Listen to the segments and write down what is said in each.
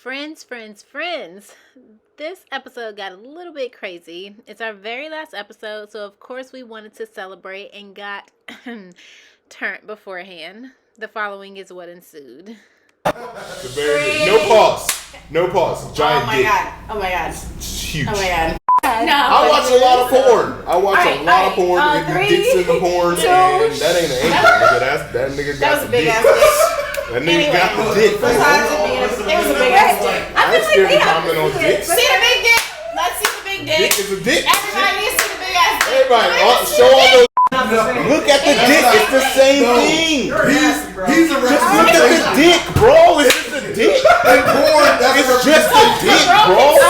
Friends. This episode got a little bit crazy. It's our very last episode, so of course we wanted to celebrate and got turned beforehand. The following is what ensued. No pause. Giant dick. Oh my god. It's huge. Oh my god. No. I watch a lot of porn. Dicks in the porn, and that ain't an angle, nigga. That nigga got the dick. That nigga got the dick. It was a big ass dick. I ain't scared to comment on dicks. See the big dick? Let's see the big dick. Dick is a dick. Everybody needs to see the big ass dick. Everybody, show all those. Look at the dick. It's the same thing. He's a Just look at the dick, bro. It's just a dick. In porn, It's just a dick, bro.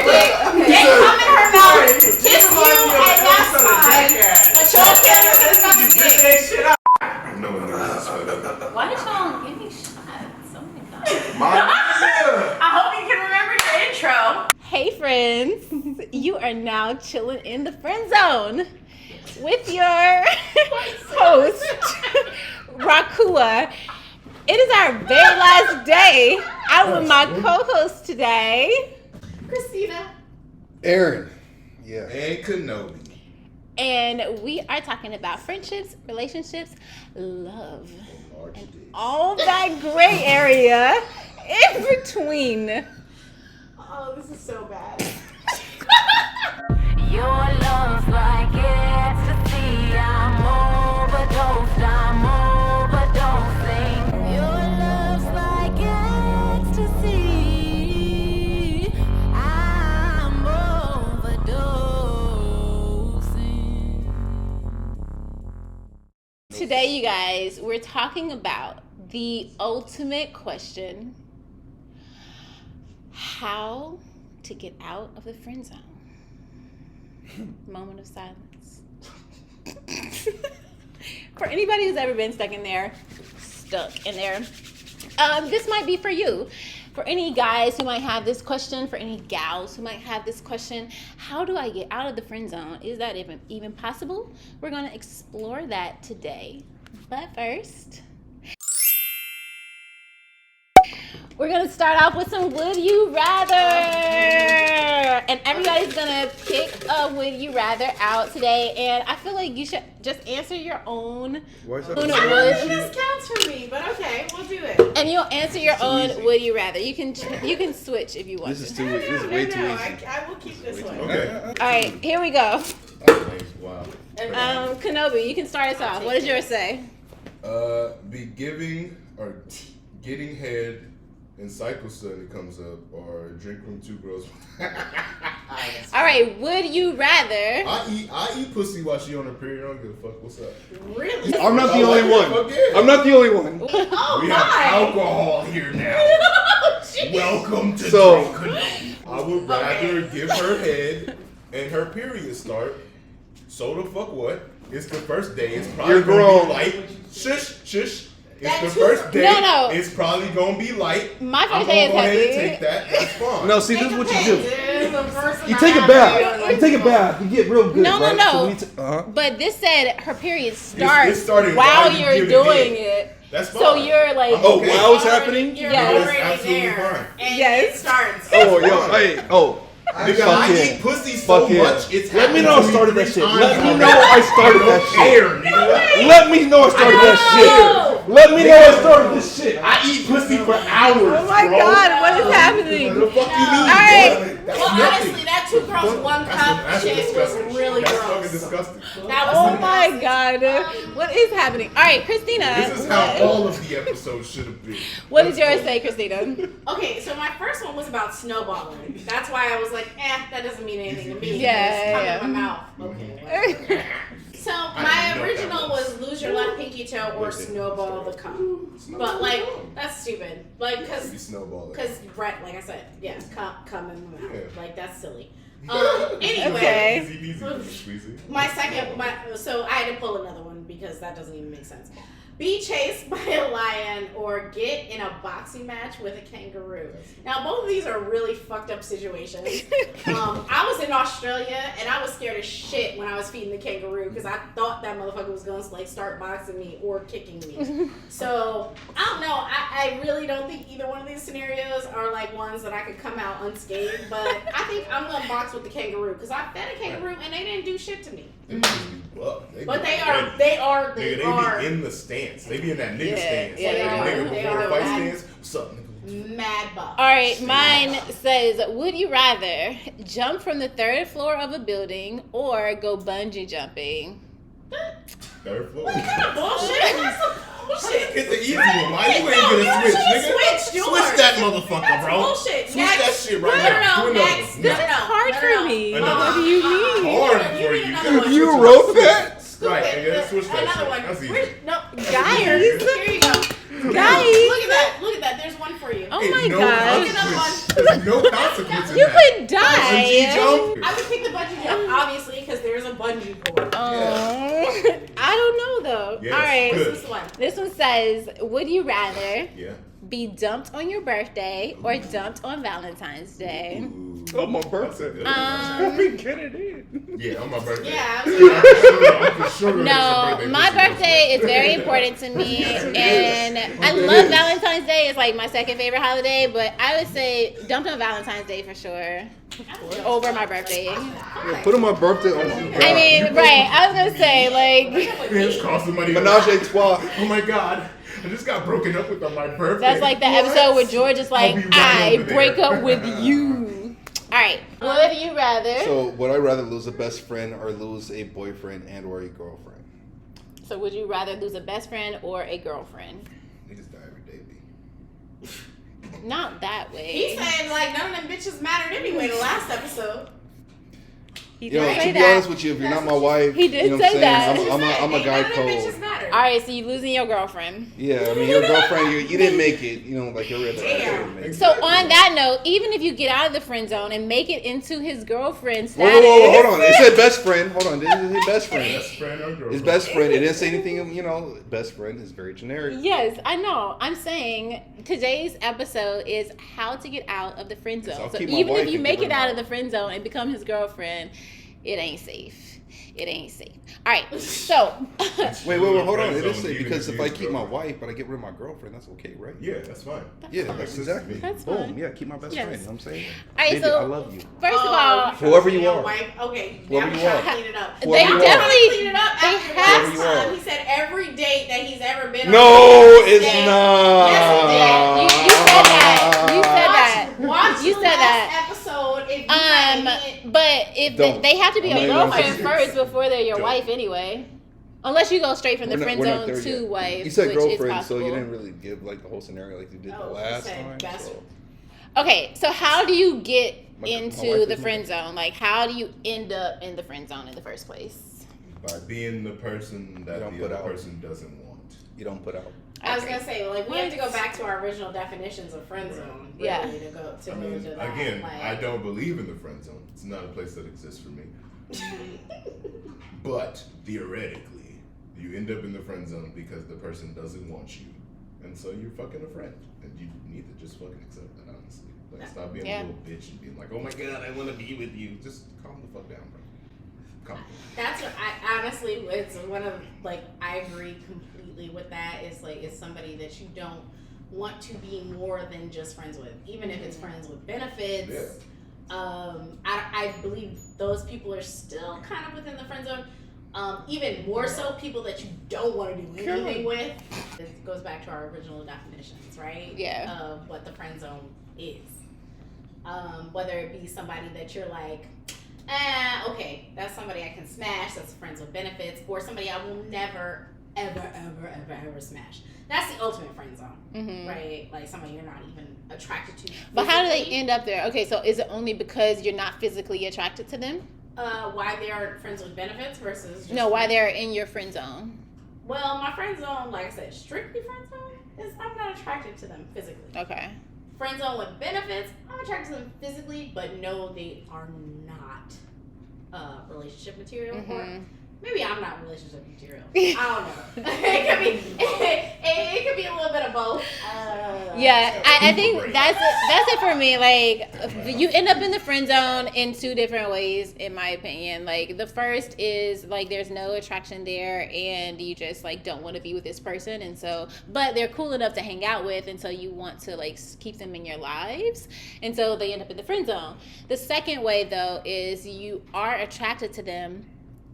Dick come in her mouth, kiss you, and that's fine. But y'all can't look at another dick. Why did y'all give me shots? Oh my god. I hope you can remember your intro. Hey friends, you are now chilling in the friend zone with your host, Rakua. It is our very last day out with my co-host today, Christina. Aaron. Yeah. And Kenobi. and we are talking about friendships, relationships, love, and all that gray area in between. Oh, this is so bad. Your love's like ecstasy. I'm overdosing. Your love's like ecstasy. I'm overdosing. Today, you guys, we're talking about the ultimate question: how to get out of the friend zone. Moment of silence. For anybody who's ever been stuck in there, this might be for you. For any guys who might have this question, for any gals who might have this question, how do I get out of the friend zone? Is that even possible? We're going to explore that today. But first, we're going to start off with some Would You Rather. And everybody's going to pick a Would You Rather out today. And I feel like you should just answer your own. What's up? This counts for me, but okay, we'll do it. And you'll answer your own Would You Rather. You can switch if you want. This is way too easy. I will keep this one. Okay. All right, here we go. Wow. Kenobi, you can start us off. What does yours say? Be giving or getting head and cycle suddenly comes up, or drink from two girls. All right, would you rather? I eat pussy while she on her period. I don't give a fuck. What's up? Really? I'm not the only one. Fuck yeah. I'm not the only one. Oh We my. have alcohol here now. Jeez. Welcome to So- Drink Kenobi. I would rather give her head and her period start. So the fuck what? It's the first day. It's probably You're gonna grown. be light. Shush. It's That the too- first day. No. It's probably gonna be light. My I'm first day is gonna go ahead and heavy. take that. That's fine. No, see, this is what you do. You take a bath. bath. You take a bath. You get real good. No. right? So we uh-huh. But this said her period starts It's starting while while you you're give it doing in. it. That's fine. So you're like, I'm Oh, okay. while it's happening? You're Yes. already Absolutely there. fine. And Yes. it starts. Oh, yo, hey, oh. Nigga, Fuck I yeah. eat pussy so Fuck yeah. much. It's Let me happened know to I started me that 3 shit. times Let me already. know I started that shit. Care, nigga. Let me know I started that shit. Let me know I started this shit. I eat pussy for hours. oh my bro. God, what is happening? What the fuck you mean? All right. bro? That's Well, nothing. honestly, that 2 girls, 1 cup That's shit was disgusting. really That's gross. fucking disgusting. That was Oh my God, what is happening? All right, Christina. This is how all of the episodes should have been. What does yours say, Christina? Okay, so my first one was about snowballing. That's why I was like, that doesn't mean anything to me. Yeah, It's come yeah. in my mouth. Okay. whatever. So my original was lose your left pinky toe or snowball the cum. But like, that's stupid. Like, You cause snowball it. right, like I said, yeah, cum in my mouth. Yeah. Like that's silly. Anyway. Okay. Easy, squeezy. So I had to pull another one because that doesn't even make sense. Be chased by a lion or get in a boxing match with a kangaroo. Now, both of these are really fucked up situations. I was in Australia and I was scared as shit when I was feeding the kangaroo because I thought that motherfucker was going to like start boxing me or kicking me. So, I don't know. I really don't think either one of these scenarios are like ones that I could come out unscathed, but I think I'm going to box with the kangaroo because I fed a kangaroo and they didn't do shit to me. But they are be in the stance. They be in that nigga stance. Yeah, they are. Fight stance. What's up, nigga? Mad buff. All right, mine says, would you rather jump from the 3rd floor of a building or go bungee jumping? 3rd floor. What kind of bullshit? That's some bullshit. It's the easy one. Why you ain't gonna switch, nigga? Switch that motherfucker, That's bro. bullshit. Switch that shit right now. No, next. This is hard for me. Another. What do you mean? Hard for you. You wrote that? Right, nigga. Let's switch that Another shit. one. That's easy. Guys. Here you go. Guys. Look at that. There's one for you. Oh Hey, my no gosh. consequence. There's no consequence in You that. could die. Bungee jump. I would pick the bungee jump, obviously, because there's a bungee cord. I don't know though. Yes, All right. good. This one. This one says, would you rather Yeah. be dumped on your birthday or dumped on Valentine's Day? Oh, my birthday. Um, We get it in. Yeah, on my birthday. Yeah. I'm for sure No, my birthday is very important to me, and I love Valentine's Day. It's like my second favorite holiday, but I would say dumped on Valentine's Day for sure over my birthday. Yeah, put on my birthday. Oh, my God. I mean, right? I was gonna say like It's costing money. Menage a trois. Oh my god. I just got broken up with on my birthday. that's like the episode where George is like, I'll be right I over there." break up with you. All right, would you rather? So, would I rather lose a best friend or lose a boyfriend and or a girlfriend? So would you rather lose a best friend or a girlfriend? Niggas die every day, B. Not that He way. said, like, none of them bitches mattered anyway the last episode. He Yo, did to say be that. honest with you, if you're not my wife, He did you know what I'm say saying? that. I'm a guy None of them bitches code. mattered. All right, so you losing your girlfriend. Yeah, I mean, your girlfriend, you didn't make it. You know, like you're real. Damn. So on that note, even if you get out of the friend zone and make it into his girlfriend Whoa, status, hold on. It said best friend. Hold on. This is his best friend. Best friend or girlfriend? His best friend. It didn't say anything, you know, best friend is very generic. Yes, I know. I'm saying today's episode is how to get out of the friend I'll zone. So keep my even wife if you and make give it her out my- of the friend zone and become his girlfriend, it ain't safe. It ain't safe. All right, so Wait, hold on. It Friend is zone, say even because if if you I use keep my girlfriend. wife, but I get rid of my girlfriend, that's okay, right? Yeah, that's fine. Yeah, fine. that's exactly. That's Boom. fine. Yeah, keep my best Yes. friend. You know what I'm saying? all right, Baby, so I love you. first of all, Whoever you Your are. wife. Okay, Whoever now you we're trying are. to clean it up. they Whoever you are. definitely Clean it up they after have last you are. time. He said every date that he's ever been on. No, it's Yes, not. You said that. You said that. Watch You the said last that. episode if you haven't. But if Don't. they have to be I'm a not even girlfriend gonna first before they're your Don't. wife anyway. Unless you go straight from the friend We're not zone there to yet. wife, You said which is girlfriend, possible. so you didn't really give like the whole scenario like you did the Oh, he last said time. best. So. Okay, so how do you get My into wife the is friend zone? Like, how do you end up in the friend zone in the first place? By being the person that don't the put other out. person doesn't want. You don't put out. I was Okay. gonna say, like, we have to go back to our original definitions of friend zone. Really, Yeah. To go to I go mean, to that. again, like, I don't believe in the friend zone. It's not a place that exists for me. But theoretically, you end up in the friend zone because the person doesn't want you, and so you're fucking a friend, and you need to just fucking accept that, honestly. Like, stop being Yeah. a little bitch and being like, "Oh my god, I want to be with you." Just calm the fuck down, bro. Calm down. That's what I honestly, it's one of, like, I agree completely with that. It's like, it's somebody that you don't want to be more than just friends with, even if it's friends with benefits. Yeah. I believe those people are still kind of within the friend zone. Even more so, people that you don't want to do anything with. It goes back to our original definitions, right? Yeah. Of what the friend zone is. Whether it be somebody that you're like, okay, that's somebody I can smash, that's friends with benefits, or somebody I will never, ever smash. That's the ultimate friend zone, Mhm. right? Like somebody you're not even attracted to. But how do they physically. end up there? Okay, so is it only because you're not physically attracted to them? Why they are friends with benefits versus just No, why friends? they're in your friend zone? Well, my friend zone, like I said, strictly friend zone is I'm not attracted to them physically. Okay. Friend zone with benefits, I'm attracted to them physically, but no, they are not relationship material. Mhm. Maybe I'm not relationship material. I don't know. it could be a little bit of both. Yeah, I think that's it for me. Like, you end up in the friend zone in two different ways, in my opinion. Like, the first is like there's no attraction there, and you just like don't want to be with this person, and so but they're cool enough to hang out with, and so you want to like keep them in your lives, and so they end up in the friend zone. The second way though is you are attracted to them.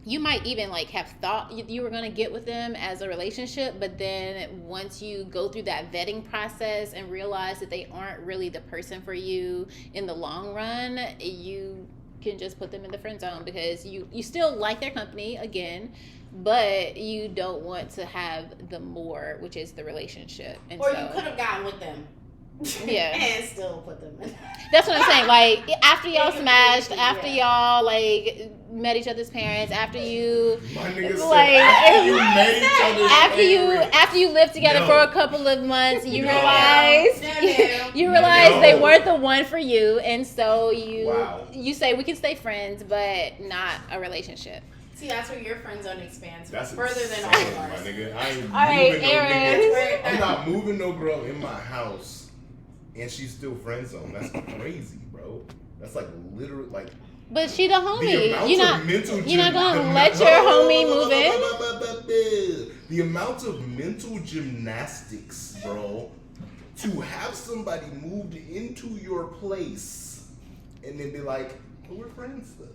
You might even like have thought you were going to get with them as a relationship, but then once you go through that vetting process and realize that they aren't really the person for you in the long run, you can just put them in the friend zone because you still like their company again, but you don't want to have the more, which is the relationship. And or so, you could have gotten with them. Yeah. And still put them in. That's what I'm saying. Like, after y'all smashed, after y'all like met each other's parents, after you My nigga like said, after you met each other's after you lived together for a couple of months, you realized No. they weren't the one for you, and so Wow. you say we can stay friends, but not a relationship. See, that's where your friend zone expands That's further than all insane, of ours. my nigga. I ain't All right, moving no Aaron. nigga. I'm not moving no girl in my house, and she's still friend zone. That's crazy, bro. That's like literally like. But she the homie. amount You're of mental not gonna gym- let your homie move in. The amount of mental gymnastics, bro, to have somebody moved into your place and then be like, oh, we're friends though,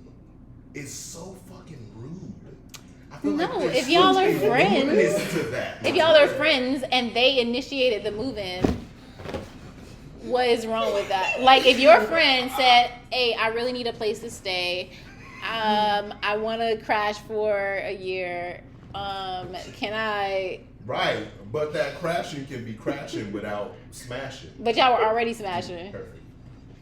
is so fucking rude. I feel No, there's if y'all such are a friends- rudeness to that. If y'all are friends and they initiated the move-in, what is wrong with that? Like, if your friend said, hey, I really need a place to stay, I want to crash for a year, can I... Right, but that crashing can be crashing without smashing. But y'all were already smashing. Perfect.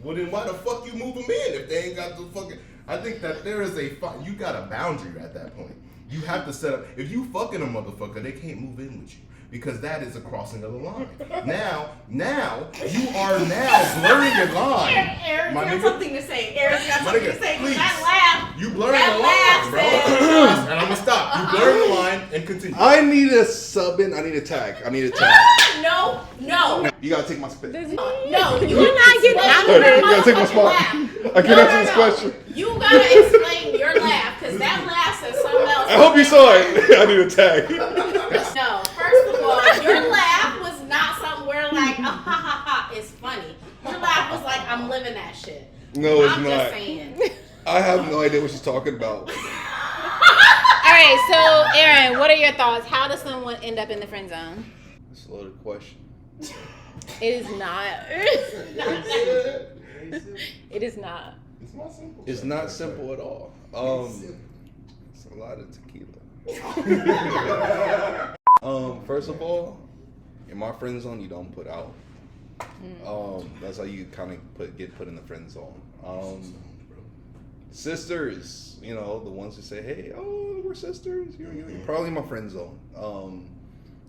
Well, then why the fuck you move them in if they ain't got the fucking... I think that there is you got a boundary at that point. You have to set up... If you fucking a motherfucker, they can't move in with you. Because that is a crossing of the line. Now, you are now blurring your line. Aaron's My got nigga. something to say. Aaron's got My something nigga, to say. please. That laugh. You blurring That the laugh line, bro. And I'm gonna stop. You blurring the line and continue. I need a sub in. I need a tag. No. You gotta take my spit. Does No, he- you You're not getting out of Sorry, there. you gotta take my spot. I can't answer this question. You gotta explain your laugh, because that laugh says something else. I hope you saw it. I need a tag. No, first of all, your laugh was not something where like, ha ha ha, it's funny. Your laugh was like, I'm living that shit. No, it's I'm not. just saying. I have no idea what she's talking about. All right, so, Aaron, what are your thoughts? How does someone end up in the friend zone? It's a loaded question. It is not. It is not. It's not simple. It's not simple at all. It's a lot of tequila. First of all, in my friend zone, you don't put out. That's how you kind of get put in the friend zone. Sisters, the ones who say, "Hey, we're sisters." You're probably in my friend zone.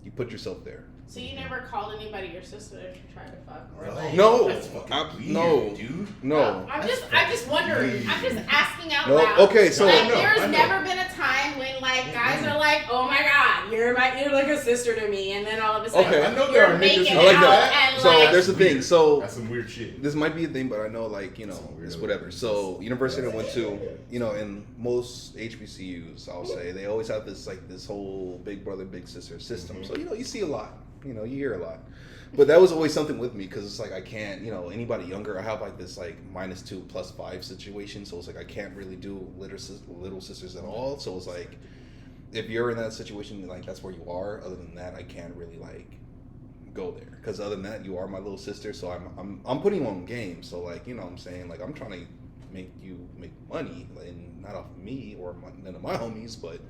You put yourself there. So you never called anybody your sister to try to fuck? Or like, No, That's fucking weird, no, dude. no. I'm just wondering. I'm just asking out No, loud. okay, so- like, I know. there's never been a time when like guys are like, "Oh my god, you're like a sister to me," and then all of a sudden Okay. I know there you're are making niggas I who like out that. and So like. there's the thing. So That's some weird shit. this might be a thing, but I know, it's whatever. So university I went to, in most HBCUs, I'll say they always have this whole big brother, big sister system. So you see a lot, you hear a lot. But that was always something with me because it's like I can't, anybody younger, I have this -2 +5 situation. So it's like I can't really do little sisters at all. So it's like if you're in that situation, that's where you are. Other than that, I can't really go there because other than that, you are my little sister. So I'm putting you on game. So I'm saying I'm trying to make you make money and not off of me or none of my homies, but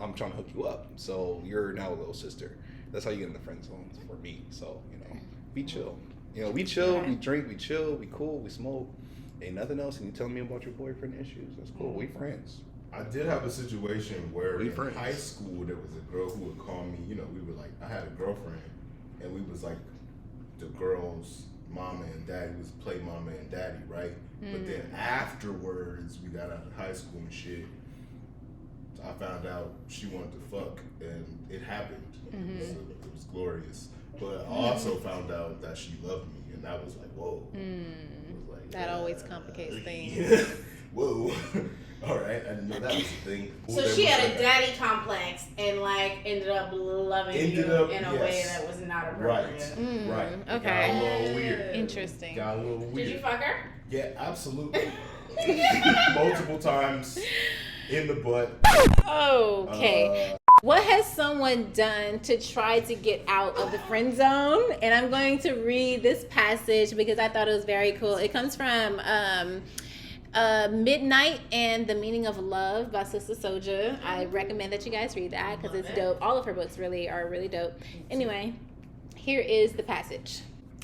I'm trying to hook you up. So you're now a little sister. That's how you get in the friend zone for me. So, be chill. We chill, we drink, we chill, we cool, we smoke. Ain't nothing else. And you tell me about your boyfriend issues. That's cool. We friends. I did have a situation where We in friends. high school there was a girl who would call me. We were I had a girlfriend, and we was the girl's mama and daddy was play mama and daddy, right? But then afterwards, we got out of high school and shit. I found out she wanted to fuck, and it happened. It was glorious. But I also found out that she loved me, and that was like, whoa. It was like, That always complicates things. Yeah. Whoa. All right, I didn't know that was a thing. So she had a daddy complex and like ended up loving you in a way that was not appropriate. Right. Okay. Got a little weird. Interesting. Got a little weird. Did you fuck her? Yeah, absolutely. Multiple times in the butt. Okay. What has someone done to try to get out of the friend zone? And I'm going to read this passage because I thought it was very cool. It comes from Midnight and the Meaning of Love by Sister Soja. I recommend that you guys read that because it's dope. All of her books really are really dope. Anyway, here is the passage.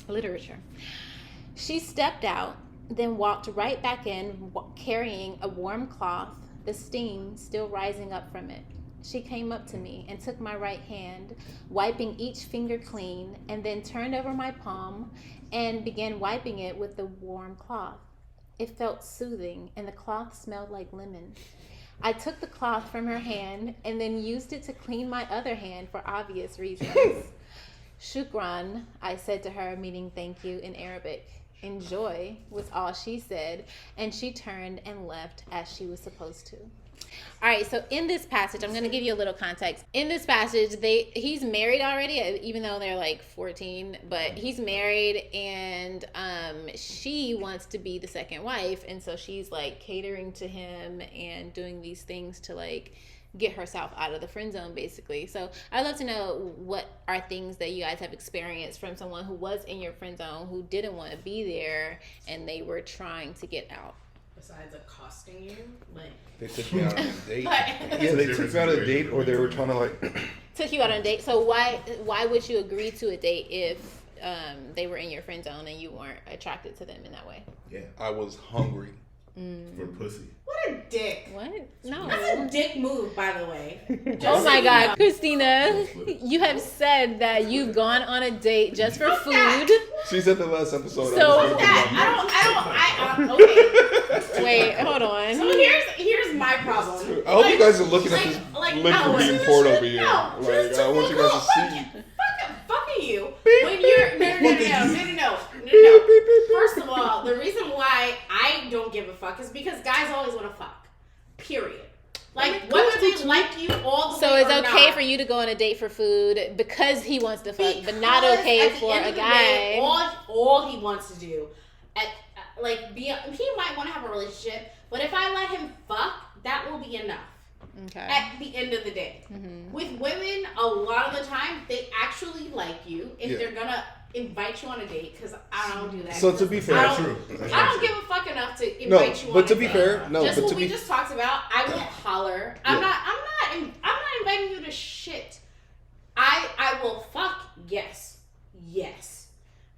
Literature. She stepped out, then walked right back in carrying a warm cloth, the steam still rising up from it. She came up to me and took my right hand, wiping each finger clean, and then turned over my palm and began wiping it with the warm cloth. It felt soothing, and the cloth smelled like lemon. I took the cloth from her hand and then used it to clean my other hand for obvious reasons. Shukran, I said to her, meaning thank you in Arabic. Enjoy was all she said, and she turned and left as she was supposed to. All right, so in this passage, I'm going to give you a little context. In this passage, he's married already, even though they're like 14, but he's married, and she wants to be the second wife, and so she's like catering to him and doing these things to like get herself out of the friend zone, basically. So I'd love to know what are things that you guys have experienced from someone who was in your friend zone, who didn't want to be there, and they were trying to get out. Besides accosting you, like They took me out on a date. Yeah, They took me out on a date, or they were trying to like. Took you out on a date. So why would you agree to a date if they were in your friend zone and you weren't attracted to them in that way? Yeah. I was hungry. For pussy. what a dick. What? No. That's a dick move, by the way. Oh my God, Christina, you have said that you've gone on a date just for food. She said the last episode. So- Okay. Wait, hold on. So here's my problem. I hope you guys are looking at this like, liquor no, being just- poured over here. no, Like, just I want you guys to see. Fucking you. When you're no. First of all, the reason why I don't give a fuck is because guys always want to fuck. Period. Like whether they like you all the So way it's or okay not, for you to go on a date for food because he wants to fuck, but not because okay at the for end a of the guy. day, all he wants to do, he might want to have a relationship, but if I let him fuck, that will be enough. Okay. At the end of the day, with women, a lot of the time they actually like you if they're gonna invite you on a date. Because I don't do that. So to be fair, I don't give a fuck enough to invite you on but a to be date. fair, Just but what to we be just talked about, I won't holler. I'm not inviting you to shit. I will fuck. Yes.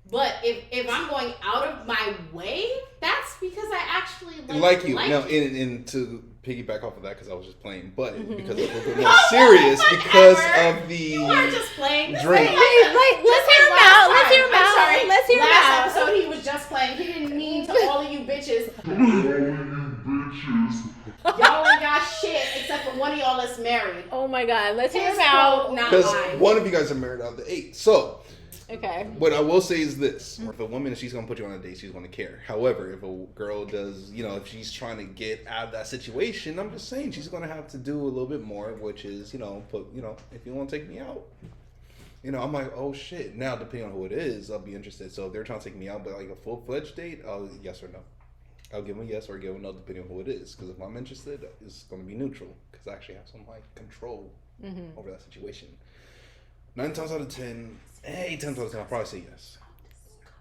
But if I'm going out of my way, that's because I actually like you. Like Now, you. and to piggyback off of that, because I was just playing, but because it's a little bit more serious, because of the You weren't just playing. drink. Wait, let's hear him out. Let's hear him I'm out. sorry. Let's hear him Last out. episode he was just playing. He didn't mean to all of you bitches. Y'all ain't got shit except for one of y'all that's married. Oh my God, let's hear His him out. quote, not Because mine. one of you guys are married out of the 8. So, Okay. what I will say is this. If a woman, she's going to put you on a date, she's going to care. However, if a girl does, if she's trying to get out of that situation, I'm just saying she's going to have to do a little bit more, which is, if you want to take me out. I'm like, oh shit. Now, depending on who it is, I'll be interested. So if they're trying to take me out, but like a full-fledged date, yes or no. I'll give them a yes or give them a no, depending on who it is. Because if I'm interested, it's going to be neutral. Because I actually have some control over that situation. 9 times out of 10, 8 times out of 10, I'll probably say yes.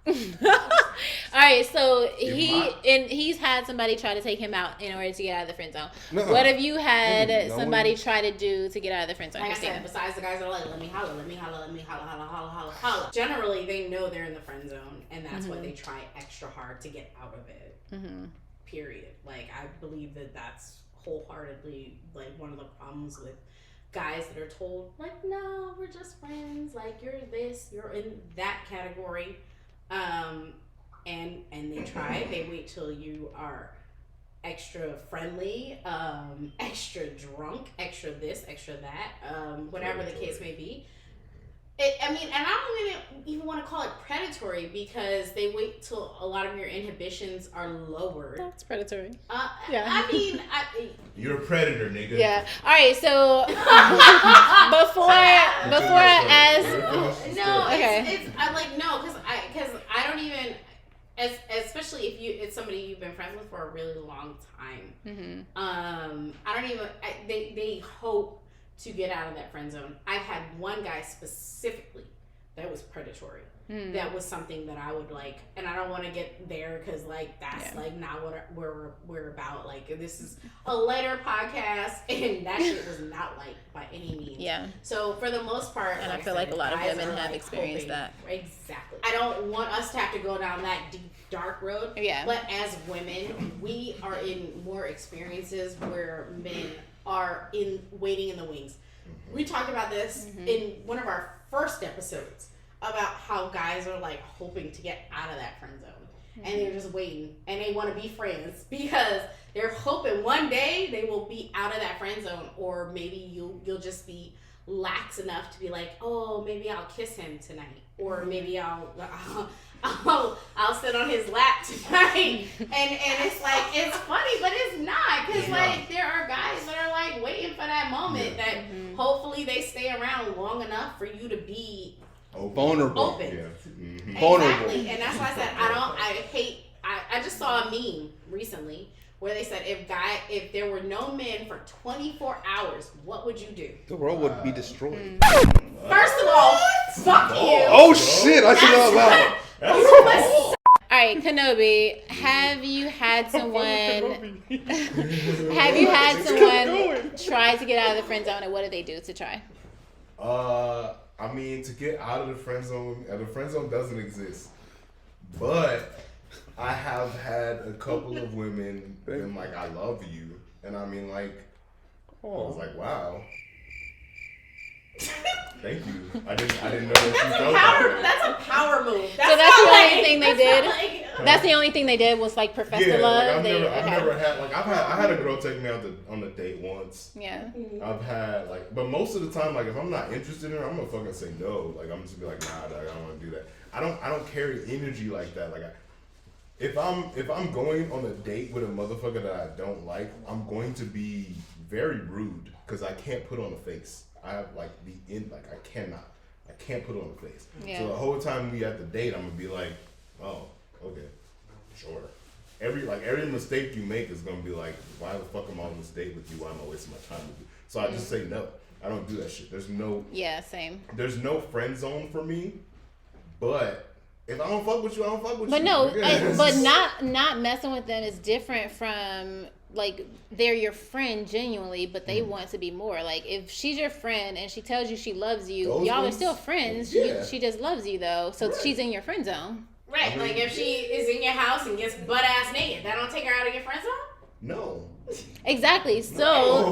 All right, so he's had somebody try to take him out in order to get out of the friend zone. No. What have you had No somebody one- try to do to get out of the friend zone? Like I Christina? said, besides the guys that are like, let me holler, holla. Generally, they know they're in the friend zone, and that's why they try extra hard to get out of it. Period. Like, I believe that that's wholeheartedly, like, one of the problems with guys that are told, like, no, we're just friends. Like, you're this, you're in that category. And they try. They wait till you are extra friendly, extra drunk, extra this, extra that, whatever the case may be. I mean, and I don't even want to call it predatory because they wait till a lot of your inhibitions are lowered. That's predatory. Yeah. I mean, you're a predator, nigga. Yeah. All right. So before I ask, no, okay. it's I like no, because I don't even, especially if it's somebody you've been friends with for a really long time. Mm-hmm. I don't even. They hope to get out of that friend zone. I've had one guy specifically that was predatory. That was something that I would like, and I don't want to get there because like that's like not what we're about. Like this is a lighter podcast, and that shit was not light by any means. Yeah. So for the most part, And I feel like a lot of women have experienced that. Exactly. I don't want us to have to go down that deep dark road. Yeah. But as women, we are in more experiences where men are waiting in the wings. We talked about this in one of our first episodes about how guys are like hoping to get out of that friend zone, and they're just waiting, and they want to be friends because they're hoping one day they will be out of that friend zone, or maybe you'll just be lax enough to be like, oh, maybe I'll kiss him tonight, or maybe I'll sit on his lap tonight, and it's like it's funny, but it's not, because like there are guys that are like waiting for that moment that hopefully they stay around long enough for you to be vulnerable. Open. Yeah. Vulnerable. Exactly, and that's why I said I just saw a meme recently where they said if there were no men for 24 hours, what would you do? The world would be destroyed. First of all, fuck you. Oh shit! I said that out loud. All right, Kenobi, have you had someone try to get out of the friend zone, and what did they do to try? I mean, to get out of the friend zone doesn't exist. But I have had a couple of women been like, I love you. And I mean, like, I was like, wow. Thank you. I didn't know that you felt that. That's a power move. So that's the only thing they did? That's the only thing they did was like profess the love? Like I've never had, like, I had a girl take me out on a date once. Yeah. I've had, like, but most of the time, like, if I'm not interested in her, I'm gonna fucking say no. Like, I'm just gonna be like, nah, dog, I don't want to do that. I don't carry energy like that. Like, if I'm going on a date with a motherfucker that I don't like, I'm going to be very rude because I can't put on a face. I have like I can't put on a face. Yeah. So the whole time we at the date, I'm gonna be like, oh, okay, sure. Every mistake you make is gonna be like, why the fuck am I on this date with you? Why am I wasting my time with you? So I just say no. I don't do that shit. There's no same. There's no friend zone for me, but if I don't fuck with you, I don't fuck with But you. no, but not messing with them is different from like they're your friend genuinely, but they want to be more. Like if she's your friend and she tells you she loves you, y'all are still friends. Yeah. She just loves you though, so Right. she's in your friend zone. Right, I mean, like if she is in your house and gets butt ass naked, that don't take her out of your friend zone? No. Exactly. So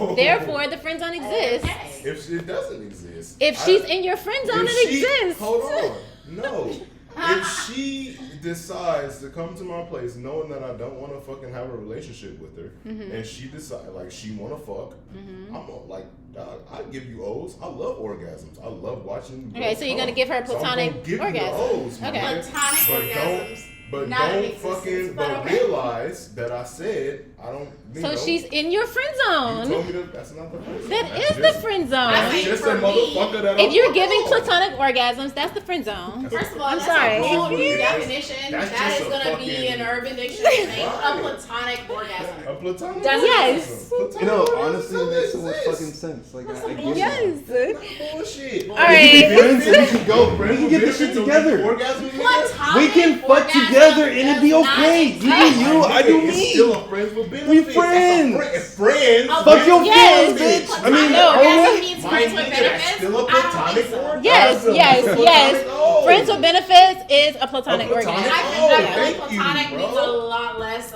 No. therefore, the friend zone exists. Okay. If it doesn't exist. If she's in your friend zone, it exists. Hold on. No. If she decides to come to my place knowing that I don't want to fucking have a relationship with her, and she decides like she want to fuck, I'm like, dog, I give you O's. I love orgasms. I love watching. Okay, so you're gonna give her a platonic orgasm. Okay. Platonic orgasms. But Not in don't existence, fucking but but okay. realize that I said I don't. So she's in your friend You zone. told me that's not the friend zone. That That's is the just- friend I zone. think Just a for me, motherfucker that If I'm you're fucking giving on. platonic orgasms, that's the friend zone. First of all, I'm that's sorry. a whole new It's just- definition. that's That just is a going to be fucking- an Urban Dictionary name. Right. A platonic orgasm. A platonic Does- Yes. orgasm. You know, Platonic honestly, it orgasm makes so much exists. fucking sense. Like, I get it. Yes. Bullshit. All We right. can be friends and we can go. Friends We can with get this shit benefits don't together. get orgasms, nigga? Platonic We can fuck orgasm together and it'd be does not okay. You do exist. you, I do It's me. still a friends with benefits. We That's a friends. Friends. Oh, Fuck your Yes. feelings, bitch. I Platonic mean, no, are orgasm we? means My friends with nigga, that's benefits. still a I don't platonic think so. orgasm. Yes, yes, Platonic yes. O. Friends with benefits is a platonic A platonic orgasm. I Oh, feel like thank you, platonic bro. means a lot less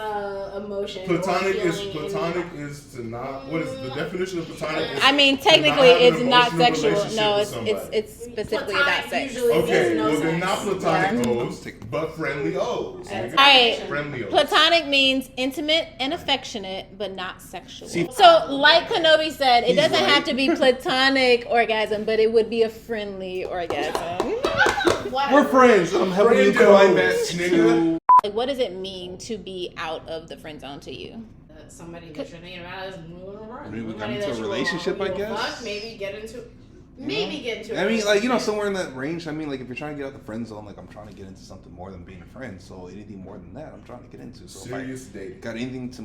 emotional emotion. Platonic or feeling is to not. What is the definition of platonic? Is I mean, to technically, not have an it's not emotional sexual. relationship No, with it's somebody. it's specifically Platonic about sex. usually Okay, means no well then sex. not platonic Yeah. O's, but friendly O's. That's nigga. All right. Friendly O's. Platonic means intimate and affectionate, but not sexual. See- So, like Kenobi said, it He's doesn't right. have to be platonic orgasm, but it would be a friendly orgasm. Whatever. We're friends. I'm helping you Friend climax nigga. to. Like, what does it mean to be out of the friend zone to you? Somebody that you're thinking about is moving around. Maybe we got Somebody into that a you will- relationship, I you will guess? fuck, maybe get into. Maybe get into. I mean, like, you know, somewhere in that range. I mean, like, if you're trying to get out the friend zone, like, I'm trying to get into something more than being a friend. So anything more than that, I'm trying to get into. So Serious if dating. I got anything to,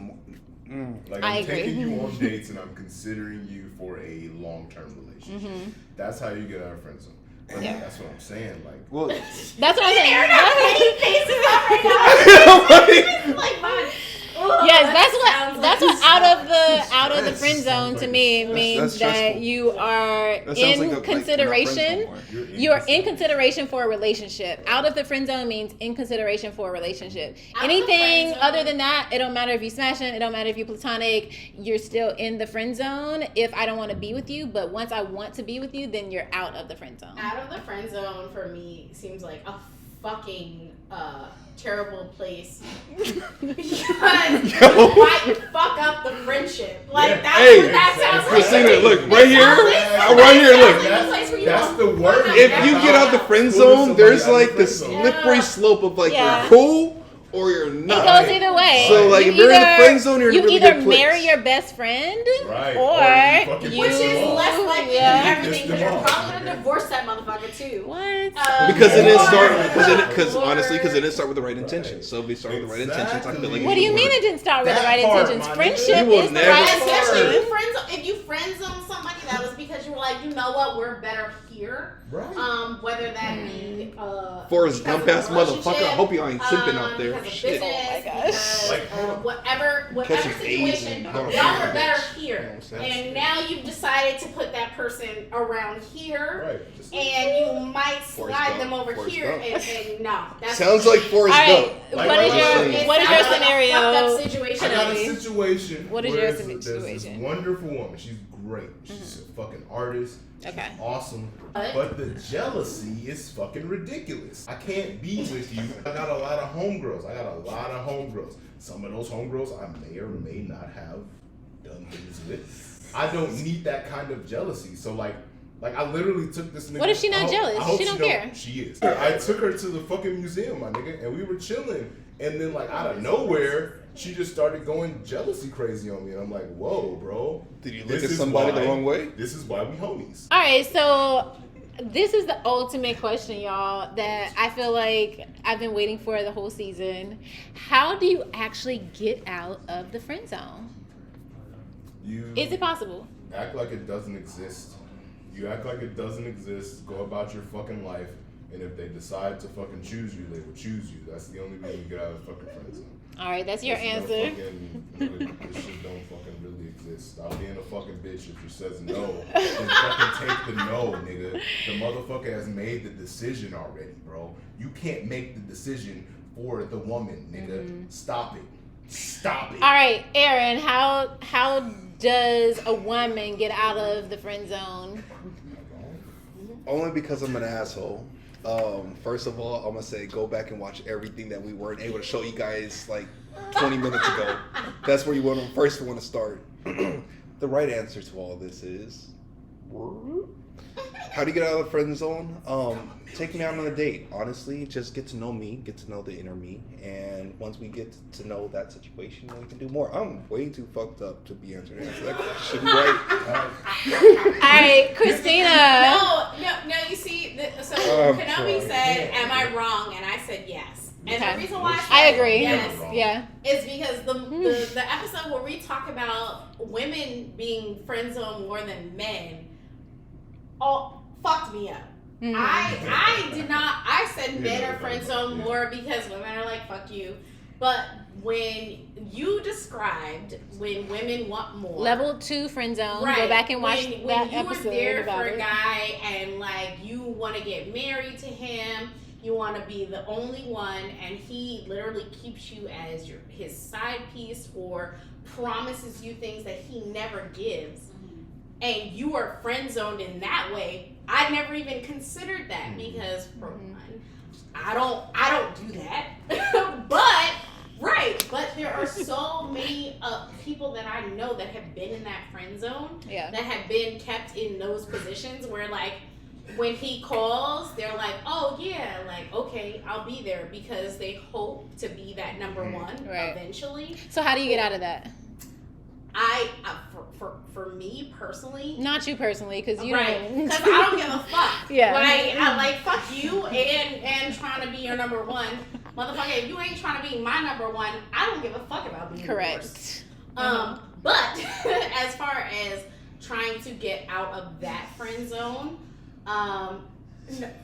Like I I'm agree. taking you on dates and I'm considering you for a long-term relationship. That's how you get out of friend zone. But Yeah. that's what I'm saying. Like, well, That's what I'm saying. You're not making faces up right now. Like mine. Ugh, Yes, that that's sounds what like out of the friend zone to me means that's that stressful. you are that sounds in like a, like, we're not friends no consideration. more. You're in consideration for a relationship. Out of the friend zone means in consideration for a relationship. Out of the Anything friend zone- other than that, it don't matter if you smashing, it don't matter if you platonic, you're still in the friend zone if I don't want to be with you. But once I want to be with you, then you're out of the friend zone. Out of the friend zone for me seems like a fucking terrible place because you might fuck up the friendship. Like Yeah. that's Hey, what that sounds like. Christina, to me. look, It right here, sounds like- right here, look. it sounds like a place where you That's don't the fuck word. up If that you get out the much. friend Pulling zone, somebody there's out of like the the friend zone. slippery slope of like Yeah. you're cool or you're It not. goes either way. So, like, if you're in the friend zone, you're in a you really either good place. marry your best friend, Right. or Or you fucking you, Which is them off. less likely Yeah. than everything Piss because them you're off. probably gonna divorce that motherfucker too. What? Because it didn't Or- start. Because or- honestly, because it didn't start with the right intentions. So if we start with the right intentions, I feel like Exactly. What do you mean it didn't start with the That right part, intentions? my nigga. Friendship You will is the never- right Especially intention. if you friend zone somebody, that was because you were like, you know what, we're better here. Right. Whether that be Forrest because Gump of ass the motherfucker. I relationship, hope you ain't simping out there. because of Shit. business, Oh my gosh. because, Like, hold on. whatever Catching AIDS situation, and- y'all are better here, You know what I'm saying? and now you've decided to put that person around here. Right. Just And you might Forrest slide Gump. them over Forrest here, Gump. and no, that's Sounds like Forrest All Gump. right, Like what what is I'm your saying. what is your It sounds like a scenario? fucked up situation. I got a Emily. situation. What is where your there's this situation? wonderful woman. She's great. She's a fucking artist. She's Okay. awesome. What? But the jealousy is fucking ridiculous. I can't be with you. I got a lot of homegirls. Some of those homegirls I may or may not have done things with. I don't need that kind of jealousy. So like I literally took this nigga. What if she not I hope- jealous? I hope She don't care. She is. I took her to the fucking museum, my nigga, and we were chilling. And then like out of nowhere, she just started going jealousy crazy on me. And I'm like, whoa, bro. Did you look This at is somebody the why- wrong way? This is why we homies. All right, so this is the ultimate question, y'all, that I feel like I've been waiting for the whole season. How do you actually get out of the friend zone? You Is it possible? act like it doesn't exist. You act like it doesn't exist. Go about your fucking life. And if they decide to fucking choose you, they will choose you. That's the only way you get out of the fucking friend zone. All right, that's your This don't answer. this shit don't fucking really exist. Stop being a fucking bitch if she says no. Just fucking take the no, nigga. The motherfucker has made the decision already, bro. You can't make the decision for the woman, nigga. Stop it. Stop it. All right, Aaron, how does a woman get out of the friend zone? Only because I'm an asshole. First of all, I'm gonna say go back and watch everything that we weren't able to show you guys like 20 minutes ago. That's where you want to start. The right answer to all this is how do you get out of the friend zone? Take me out on a date. Honestly, just get to know me, get to know the inner me, and once we get to know that situation, then we can do more. I'm way too fucked up to be answering that question right. All right, Christina. No, you see, so I'm Kenobi sorry. said, am I wrong? And I said yes. And Okay. the reason why I said I agree. yes Yeah. is because the episode where we talk about women being friend zoned more than men fucked me up. Mhm. I did not. I said men Yeah, are friend zoned more because women are like fuck you. But when you described when women want more, Level 2 friend zone. right? Go back and watch when that you episode were there about for a it. guy and like you want to get married to him, You want to be the only one, and he literally keeps you as his side piece or promises you things that he never gives, and you are friend zoned in that way. I never even considered that because for one, I don't do that. But there are so many people that I know that have been in that friend zone, that have been kept in those positions where like when he calls, they're like, oh yeah, like okay, I'll be there, because they hope to be that number one eventually. So how do you get out of that? For me personally, not you personally, because you don't, because I don't give a fuck. Yeah, I like fuck you and trying to be your number one, motherfucker. If you ain't trying to be my number one, I don't give a fuck about being yours. But as far as trying to get out of that friend zone,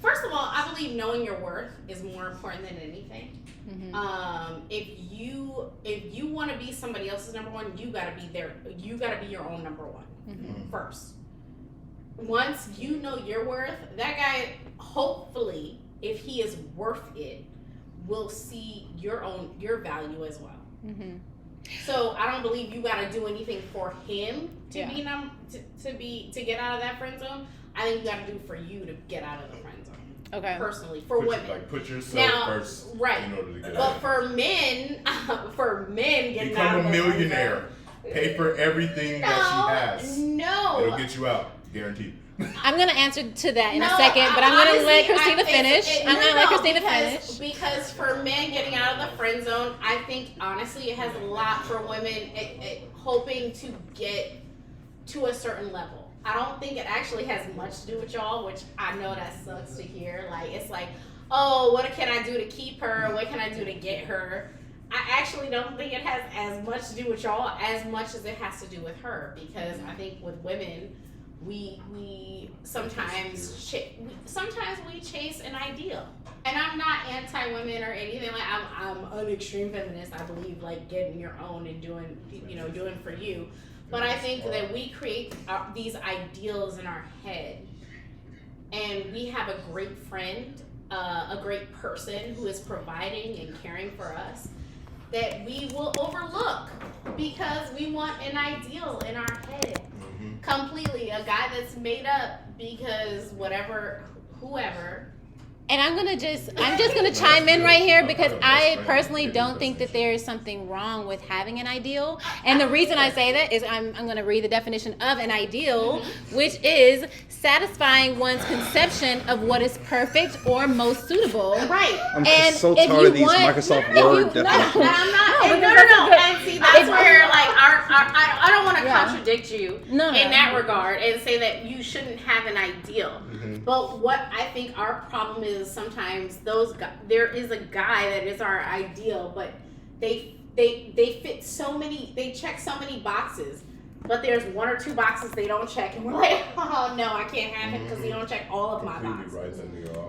first of all, I believe knowing your worth is more important than anything. If you want to be somebody else's number one, you gotta be there. You gotta be your own number one first. Once you know your worth, that guy, hopefully, if he is worth it, will see your value as well. So I don't believe you gotta do anything for him to to get out of that friend zone. I think you gotta do for you to get out of the friend zone. Okay. Personally, for women, put yourself first, in order to get out. But for men, getting become out of a millionaire, pay for everything that she has. No, it'll get you out, guaranteed. I'm gonna answer to that in a second, but I'm gonna let Christina finish. I'm gonna let Christina finish. Because for men getting out of the friend zone, I think honestly it has a lot for women hoping to get to a certain level. I don't think it actually has much to do with y'all, which I know that sucks to hear. Like, it's like, oh, what can I do to keep her? What can I do to get her? I actually don't think it has as much to do with y'all as much as it has to do with her, because I think with women, we sometimes we chase an ideal. And I'm not anti-women or anything. Like, I'm an extreme feminist. I believe like getting your own and doing for you. But I think that we create these ideals in our head, and we have a great friend, a great person who is providing and caring for us, that we will overlook because we want an ideal in our head. Completely. A guy that's made up because whoever. And I'm just gonna chime in right here, because I personally don't think that there is something wrong with having an ideal. And the reason I say that is I'm gonna read the definition of an ideal, which is satisfying one's conception of what is perfect or most suitable. Right. I'm just so tired of these Microsoft Word definitions. No. And see, that's where like I don't want to contradict you in that regard and say that you shouldn't have an ideal. But what I think our problem is sometimes there is a guy that is our ideal, but they fit so many, they check so many boxes, but there's one or two boxes they don't check, and we're like, oh no, I can't have him because he don't check all of my boxes.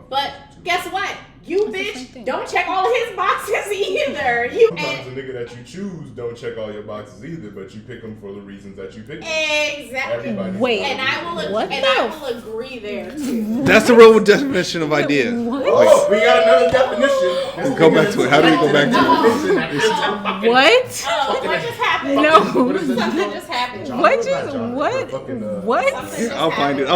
But guess what? You bitch don't check all of his boxes either. Sometimes the nigga that you choose don't check all your boxes either, but you pick them for the reasons that you pick them. Exactly. Wait. And I will agree there too. That's the real definition of idea. Oh, we got another definition. Go back to it. How do we go back to it? What? Oh, what just happened? No. Something just happened. What? I'll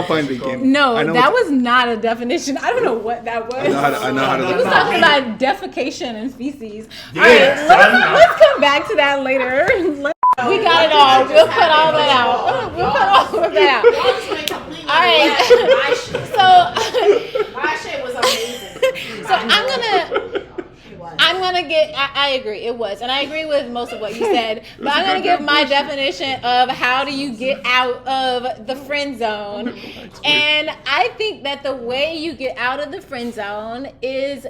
find it again. No, that was not a definition. I don't know what that was. I know how to He was talking about defecation and feces. Yeah, all right, let's come back to that later. We got it all. We'll cut all that out. We'll cut all of that out. All right. My shit was amazing. So I'm gonna get. I agree. It was, and I agree with most of what you said. But I'm gonna give my definition of how do you get out of the friend zone, and I think that the way you get out of the friend zone is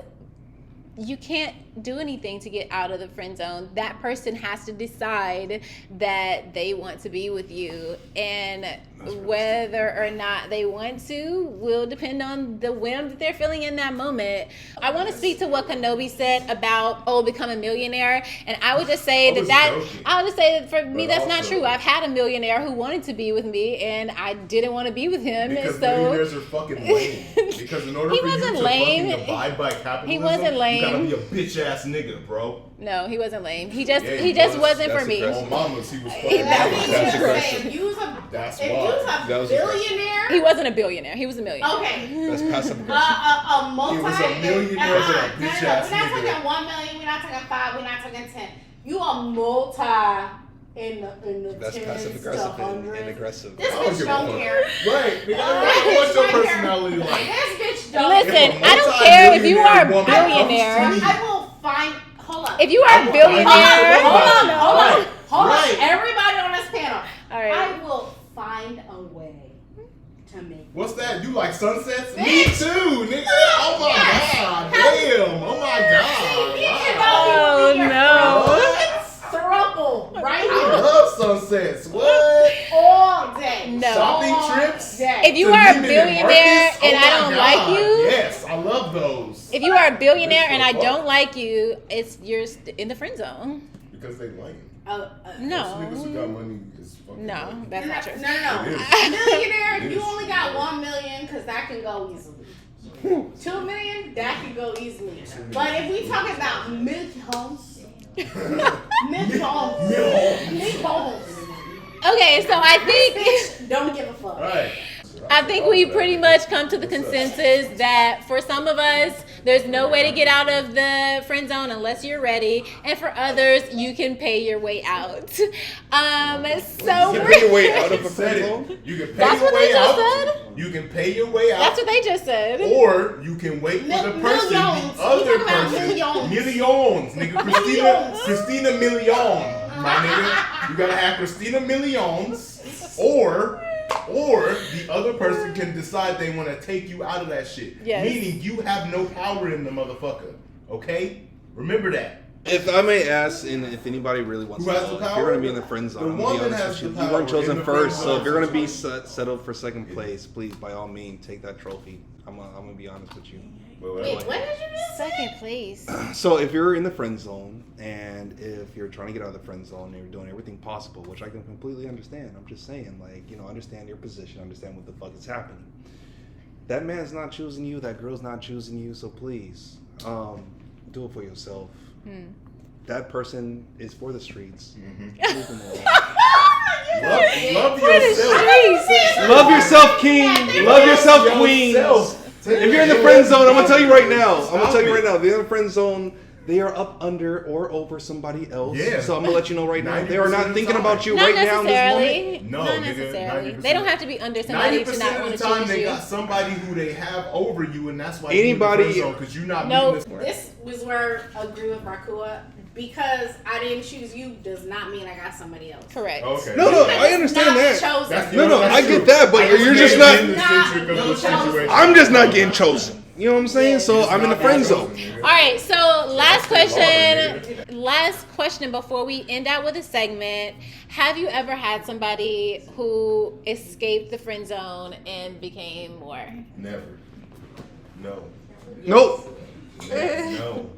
you can't do anything to get out of the friend zone. That person has to decide that they want to be with you, and whether or not they want to will depend on the whim that they're feeling in that moment. I want to speak to what Kenobi said about become a millionaire, and I would just say I would just say that for me that's not true. I've had a millionaire who wanted to be with me, and I didn't want to be with him. Because so millionaires are fucking lame. Because in order for you to fucking abide by capitalism, he wasn't lame. You gotta be a bitch ass nigga, bro. No, he wasn't lame. He just was. wasn't for me. On mamas, he was fucking That's aggressive. if you was a That's if you why. was a billionaire. He wasn't a billionaire. He was a millionaire. Okay. That's passive aggressive. A multi. He was a millionaire with a bitch We're ass not nigga. talking 1 million. We're not talking 5. We're not talking 10. You a multi in the That's tens passive to aggressive and 100. aggressive. This I don't bitch give a don't fuck. care. Right, nigga. This What's your bitch right personality here. like? This bitch don't. Listen, If a I don't care if you are a multi-millionaire woman comes billionaire. to me- I will find. Hold up. If you are a billionaire, Right. Hold on. Right. Everybody on this panel. All right. I will find a way to make. What's that? You like sunsets? Bitch. Me too, nigga. Oh my Yes. god. Damn. Oh my god. Oh, no. Thruple, right I here. love sunsets. What? All day. No. Shopping All trips? day. If you To are a Neiman billionaire Marcus? and Oh I my don't God. like you, Yes, I love those. if you are a billionaire and I Fuck. don't like you, you're in the friend zone. Because they lame. No. Most niggas who got money is fucking No, lame. that's not true. No. It is. Millionaire, It you is. only got 1 million because that can go easily. 2 million, that can go easily. But if we talk about millions, millions. Okay, so I think Bitch, don't give a fuck. Right. I think we pretty much come to the consensus that for some of us, there's no way to get out of the friend zone unless you're ready, and for others, you can pay your way out. So You can pay your way out of a friend zone? You can pay That's your what they way just out. said. You can pay your way out. That's what they just said. Or you can wait for the person, Millions. the We other talking about person. millions. Millions, nigga. Millions. Christina Milion, my nigga. You gotta have Christina Milions. Or the other person can decide they want to take you out of that shit. Yes. Meaning you have no power in the motherfucker. Okay? Remember that. If I may ask, and if anybody really wants Who to has know, the if power? you're going to be in the friend zone, The I'm gonna be woman honest has with the you. You weren't power in chosen the friend first, so if you're going to be zone. settled for second place, please, by all means, take that trophy. I'm going to be honest with you. Wait, what did you just say? Second place. So if you're in the friend zone, and if you're trying to get out of the friend zone, and you're doing everything possible, which I can completely understand. I'm just saying, like, understand your position, understand what the fuck is happening. That man's not choosing you, that girl's not choosing you, so please, do it for yourself. That person is for the streets. Leave them alone. Love yourself. Love yourself, king. Love yourself, queen. If you're in the friend zone, I'm gonna tell you right now. They're in the friend zone. They are up under or over somebody else. Yeah. So I'm gonna let you know right now. They are 90% not of thinking the about time. you Not right now in this moment. necessarily. No, Not nigga, necessarily. 90%. They don't have to be under somebody to 90% not of want the to time choose they you. got somebody who they have over you, and that's why Anybody- you because you're not No. meeting this. This was where I agree with Rakua. Because I didn't choose you does not mean I got somebody else. Correct. Okay. No, I understand Not that. chosen. No, I that's get true. that, but I you're just just made not- it eccentric of the situation. I'm just not getting chosen. You know what I'm saying? So It's I'm in the not friend chosen, zone. nigga. All right, so last That's the question. Last question before we end out with a segment. Have you ever had somebody who escaped the friend zone and became more? Never. No. Nope. No.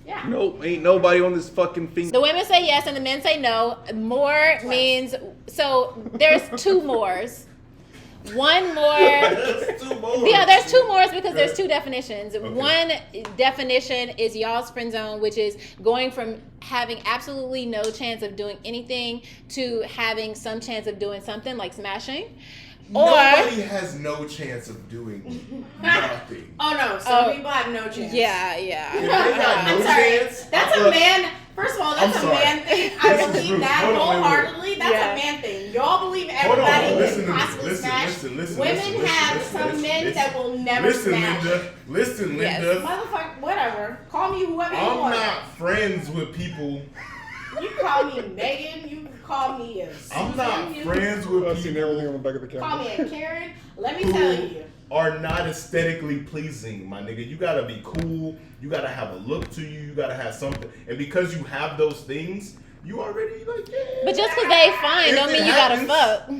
Yeah. Nope. Ain't nobody on this fucking thing. The women say yes and the men say no. More means, so there's two mores. One more. That's too boring. Yeah, there's two mores because there's two definitions. Okay. One definition is y'all's friend zone, which is going from having absolutely no chance of doing anything to having some chance of doing something like smashing. Or Nobody has no chance of doing nothing. Oh no, some people have no chance. yeah. If they got no I'm sorry. chance, That's a man. First of all, that's I'm a sorry. man thing. I This is believe rude. that Hold on, wait, wait. wholeheartedly. That's Yeah. a man thing. Y'all believe Hold on, everybody listen can to me. possibly Listen, smash. listen, Women listen, have listen, some listen, men listen. that will never Listen, smash. Linda. Listen, Yes. Linda. Motherfucker, whatever. Call me whoever you I'm want. not friends with people You call me Megan. You call me a Susan. I'm not you friends with I've seen everything on people the back of the Call camera. me a Karen. Let me tell you. are not aesthetically pleasing, my nigga. You gotta be cool. You gotta have a look to you. You gotta have something. And because you have those things, you already like, yeah. But just because they fine If don't it mean you happens- gotta fuck.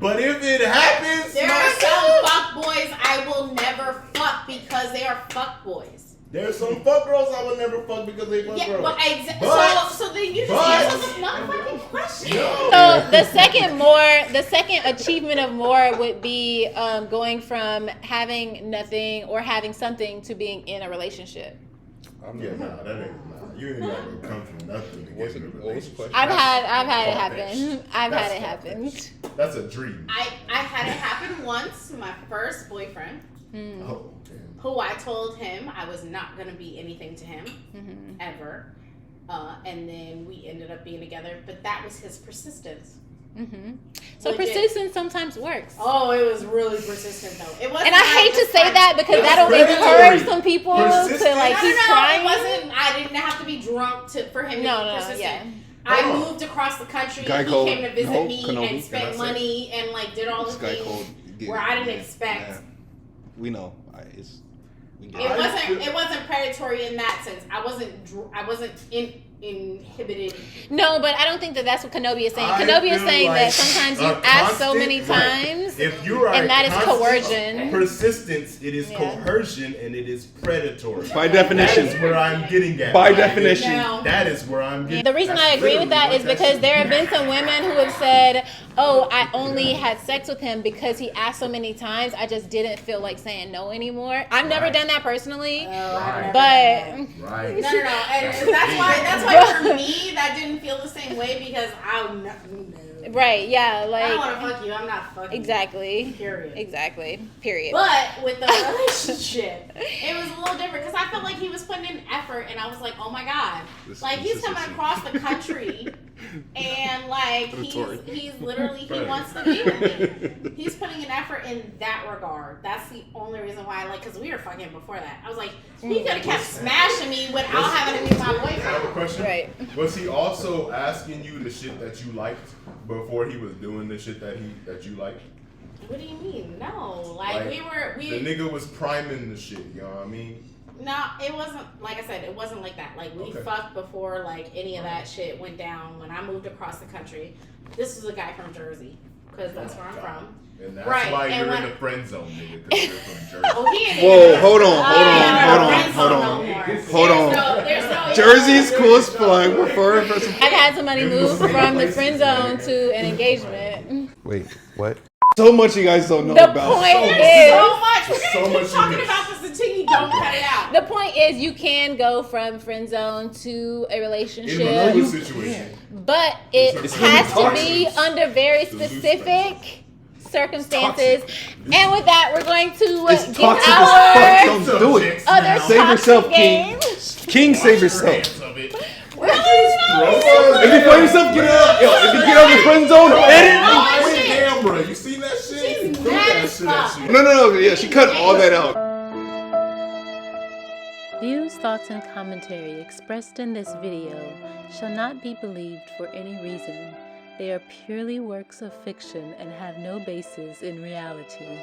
But if it happens, There are some fuck boys I will never fuck because they are fuck boys. there's some fuck girls I would never fuck because they fuck Yeah, girls. but But- so then you just but- answer the motherfucking question. No. So the second achievement of more would be going from having nothing or having something to being in a relationship. Yeah, nah, that ain't. Nah, you ain't gotta come from nothing to What's get in a the relationship. question? I've had it Fuck that happen. shit. I've That's had it fuck that happen. shit. That's a dream. I had it happen once. My first boyfriend, Oh, damn. who I told him I was not gonna be anything to him Mhm. ever, and then we ended up being together. But that was his persistence. Mhm. So Legit. persistence sometimes works. Oh, it was really persistent though. It wasn't. And I hate to say that because that'll predatory. encourage some people to Persistent? like No, keep it trying. wasn't. I didn't have to be drunk for him to No, be no, persistent. yeah. I Oh. moved across the country. Guy He called- came to visit no, me Kenobi. and Can I spent say? money and like did all the This guy things called. where I didn't expect. Yeah. We know. We get It I wasn't. feel- It wasn't predatory in that sense. I wasn't inhibited. No, but I don't think that that's what Kenobi is saying. I Kenobi is feel saying like that sometimes you a ask so constant- many right. times, If you are and that is constant coercion. persistence, it is Yeah. coercion and it is predatory. By That definition. is where I'm getting at. By my nigga. definition. Now, That is where I'm getting. The reason That's I agree with that literally is what because that there shit have been some women who have said, "Oh, I only had sex with him because he asked so many times. I just didn't feel like saying no anymore." I've never Right. done that personally, Right. but Right. No. And that's why for me that didn't feel the same way because no. right, yeah, I don't like want to fuck you. I'm not fucking. exactly, Period. exactly, period. But with the relationship, it was a little different because I felt like he was putting in effort, and I was like, "Oh my god!" Like he's coming across the country, and like he's literally he wants to be with me. He's putting an effort in that regard. That's the only reason why, like, because we were fucking before that. I was like, he could have kept smashing me without having to be my I have a boyfriend. question. Right. Was he also asking you the shit that you liked before he was doing the shit that you liked? What do you mean? No, like Like, we The nigga was priming the shit. You know what I mean? No, it wasn't like I said. It wasn't like that. Like we Okay. fucked before like any of that shit went down. When I moved across the country, this was a guy from Jersey because that's where I'm from. And that's Right, why and you're when- in the friend zone, nigga. Because you're from Jersey. Oh, he ain't Whoa, even- hold on, he ain't hold in on, our hold friend on. zone no more. Hold There's on. no- there's no- Jersey's cool as fuck. Referring for some. I've had some money move from the friend zone to an engagement. Wait, what? So much you guys don't know The about. point There's is, so much. We're So gonna much keep talking you about this until you don't cut it out. the point is, you can go from friend zone to a In relationship. another situation. But it It's has to really be toxic. under very It's a loose specific circumstances. And with that, we're going to It's give toxic as our fuck. Don't do it. other Save yourself, King. game. King, save yourself. If you find yourself getting out, if you get out of the friend zone, edit. shit. Camera, you seen that shit? She's You put mad that as shit fuck. at you. No. Yeah, she cut all that out. Views, thoughts, and commentary expressed in this video shall not be believed for any reason. They are purely works of fiction and have no basis in reality.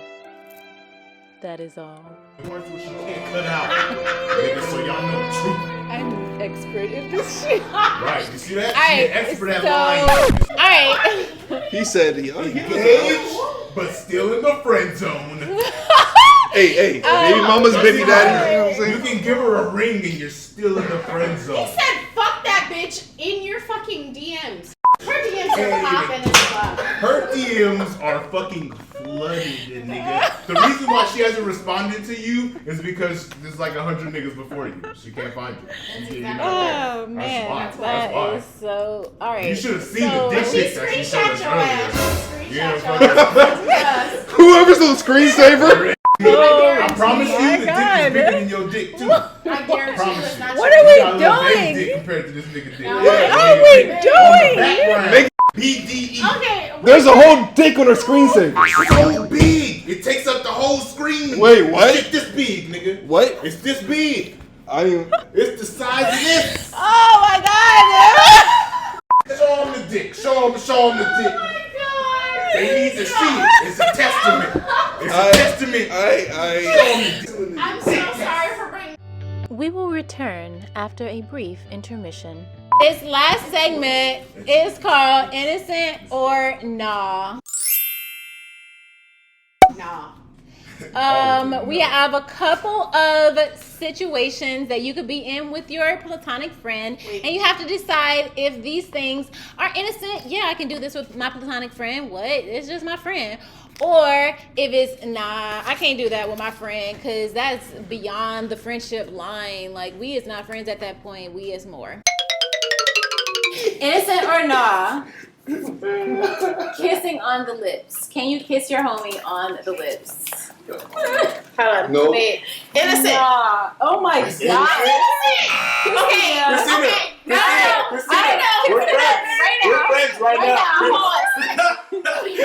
That is all. Parts which you can't cut out. Nigga, so y'all know the truth. I'm expert in this shit. Right, you see that? Alright, She an expert at so- lying. Alright. He said, he was Engaged, but still in the friend zone. hey, baby mama's baby daddy. You know what I'm You saying? can give her a ring and you're still in the friend He zone. said, "Fuck that bitch" in your fucking DMs. Her DMs are popping as fuck. Her DMs are fucking flooded, nigga. The reason why she hasn't responded to you is because there's like 100 niggas before you. She can't find you. You're not there. Oh man, That's that why. is so. All right. You should have seen So- the dick She pic that she showed screenshot us your earlier. ass. She Yeah, screenshot your ass. Whoever's the screensaver. I promise you, my the God. dick is bigger than your dick too. I guarantee you Promise it's you. not What your are we You got a little baby doing? dick compared to this nigga dick. Now, What Yeah, are we doing? Background. Make- BDE. Okay. There's a whole dick on her screensaver. So big. It takes up the whole screen. Wait, what? It's this big, nigga. What? It's this big. I didn't. It's the size of this. Oh my god! show them the dick. They need to see it. It's a testament. It's a testament. I'm so sorry for bringing. We will return after a brief intermission. This last segment is called Innocent or Nah. Nah. We have a couple of situations that you could be in with your platonic friend, and you have to decide if these things are innocent. Yeah, I can do this with my platonic friend. What? It's just my friend. Or if it's, nah, I can't do that with my friend because that's beyond the friendship line. Like, we is not friends at that point. We is more. Innocent or nah? Kissing on the lips. Can you kiss your homie on the lips? Hold on. No. Wait. Innocent. Nah. Oh my god. Okay. Christina, Okay. No. Christina, I know. we're friends. Right We're now. friends right now.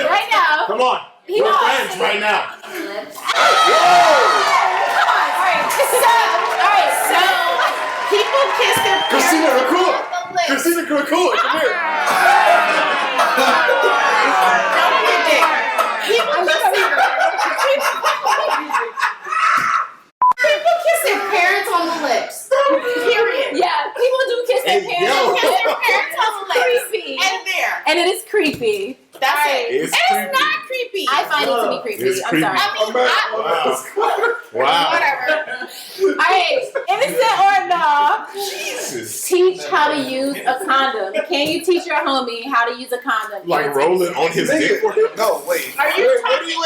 Right now. Come on. He We're knows. friends right now. Alright, so people kiss their Christina, parents record. on the lips. Christina, record. Come here. Don't be a dick. People kiss their parents on the lips. Period. Yeah, people do kiss their Hey, parents. yo. Kiss their parents on the lips. Creepy. And there. And it is creepy. That's Right. it. It's It's creepy. not creepy. I find it to be creepy. It's I'm creepy. sorry. I mean, Wow. whatever. Alright, innocent or nah? Jesus. Teach how to use a condom. Can you teach your homie how to use a condom? Like rolling on his dick for him? No, wait. Are you What do you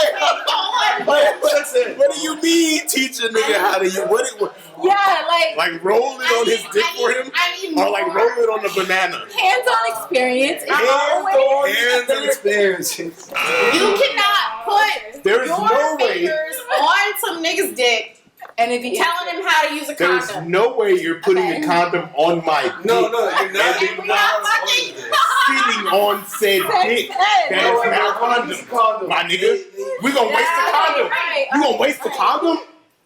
What do you mean teach a nigga how to use Yeah, like rolling on his dick for him? Or like rolling on the banana? hands-on experience. Is Hands-on experience. You cannot put There is your no way. fingers on some nigga's dick and if you telling him how to use a There's condom. no way you're putting a condom on my dick. No, you're not. And we're not fucking. Sitting on said dick. That is not a condom. My nigga. We gonna waste the condom. Right. You gonna waste the condom?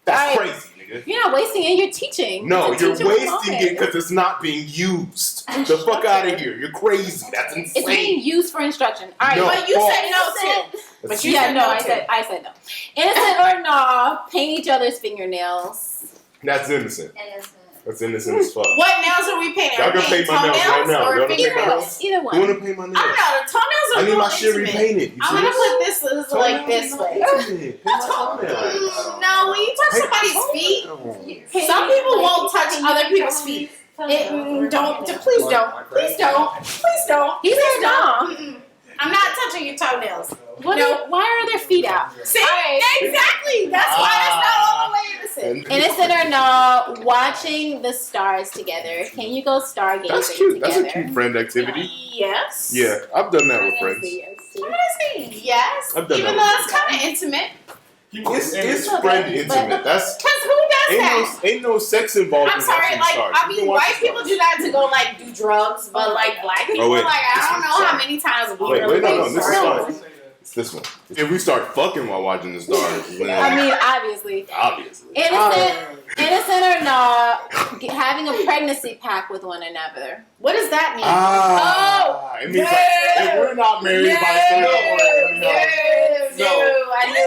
That's Right. crazy, nigga. You're not wasting it, you're teaching. No, It's a you're teachable wasting moment. it because it's not being used. The fuck out of here. You're crazy. That's It's being insane. used for instruction. All right, No. But you said no too. Innocent. But you Yeah, said no, no I too. said no. Innocent or nah, paint each other's fingernails. That's innocent. Innocent. That's innocent as fuck. What nails are we painting? Y'all Are we can paint painting my nails right now. toenails or Y'all can paint my fingernails? nails. Either one. You wanna paint my I nails? don't know. The toenails are I need my real shit intimate. repainted. You I'm see gonna this? put this like this way. No, when you touch somebody's feet, some people won't touch other people's feet. Don't. Please don't. Please don't. Please don't. He said no. Mm-mm. I'm not touching your toenails. What No. why are their feet out? See? Alright. Exactly. That's why it's not all the way innocent. Innocent or no, watching the stars together. Can you go stargazing That's cute. That's a together? cute friend activity. Yes. Yeah, I've done that with friends. I'm gonna say yes. I've done Even that though it's kind of intimate. It's friend intimate. That's Because who does that? ain't no sex involved. I'm in sorry, watching like, stars. I You can mean, watch white the people stars. do that to go, like, do drugs, but, like, black people, wait. like, I don't know how Sorry. many times we Wait, really no, do this is drugs. fine. It's this one. If we start fucking while watching the stars, then I mean, obviously. obviously. Innocent or no, having a pregnancy pact with one another. What does that mean? It means like, if we're not married by a certain point, No, I knew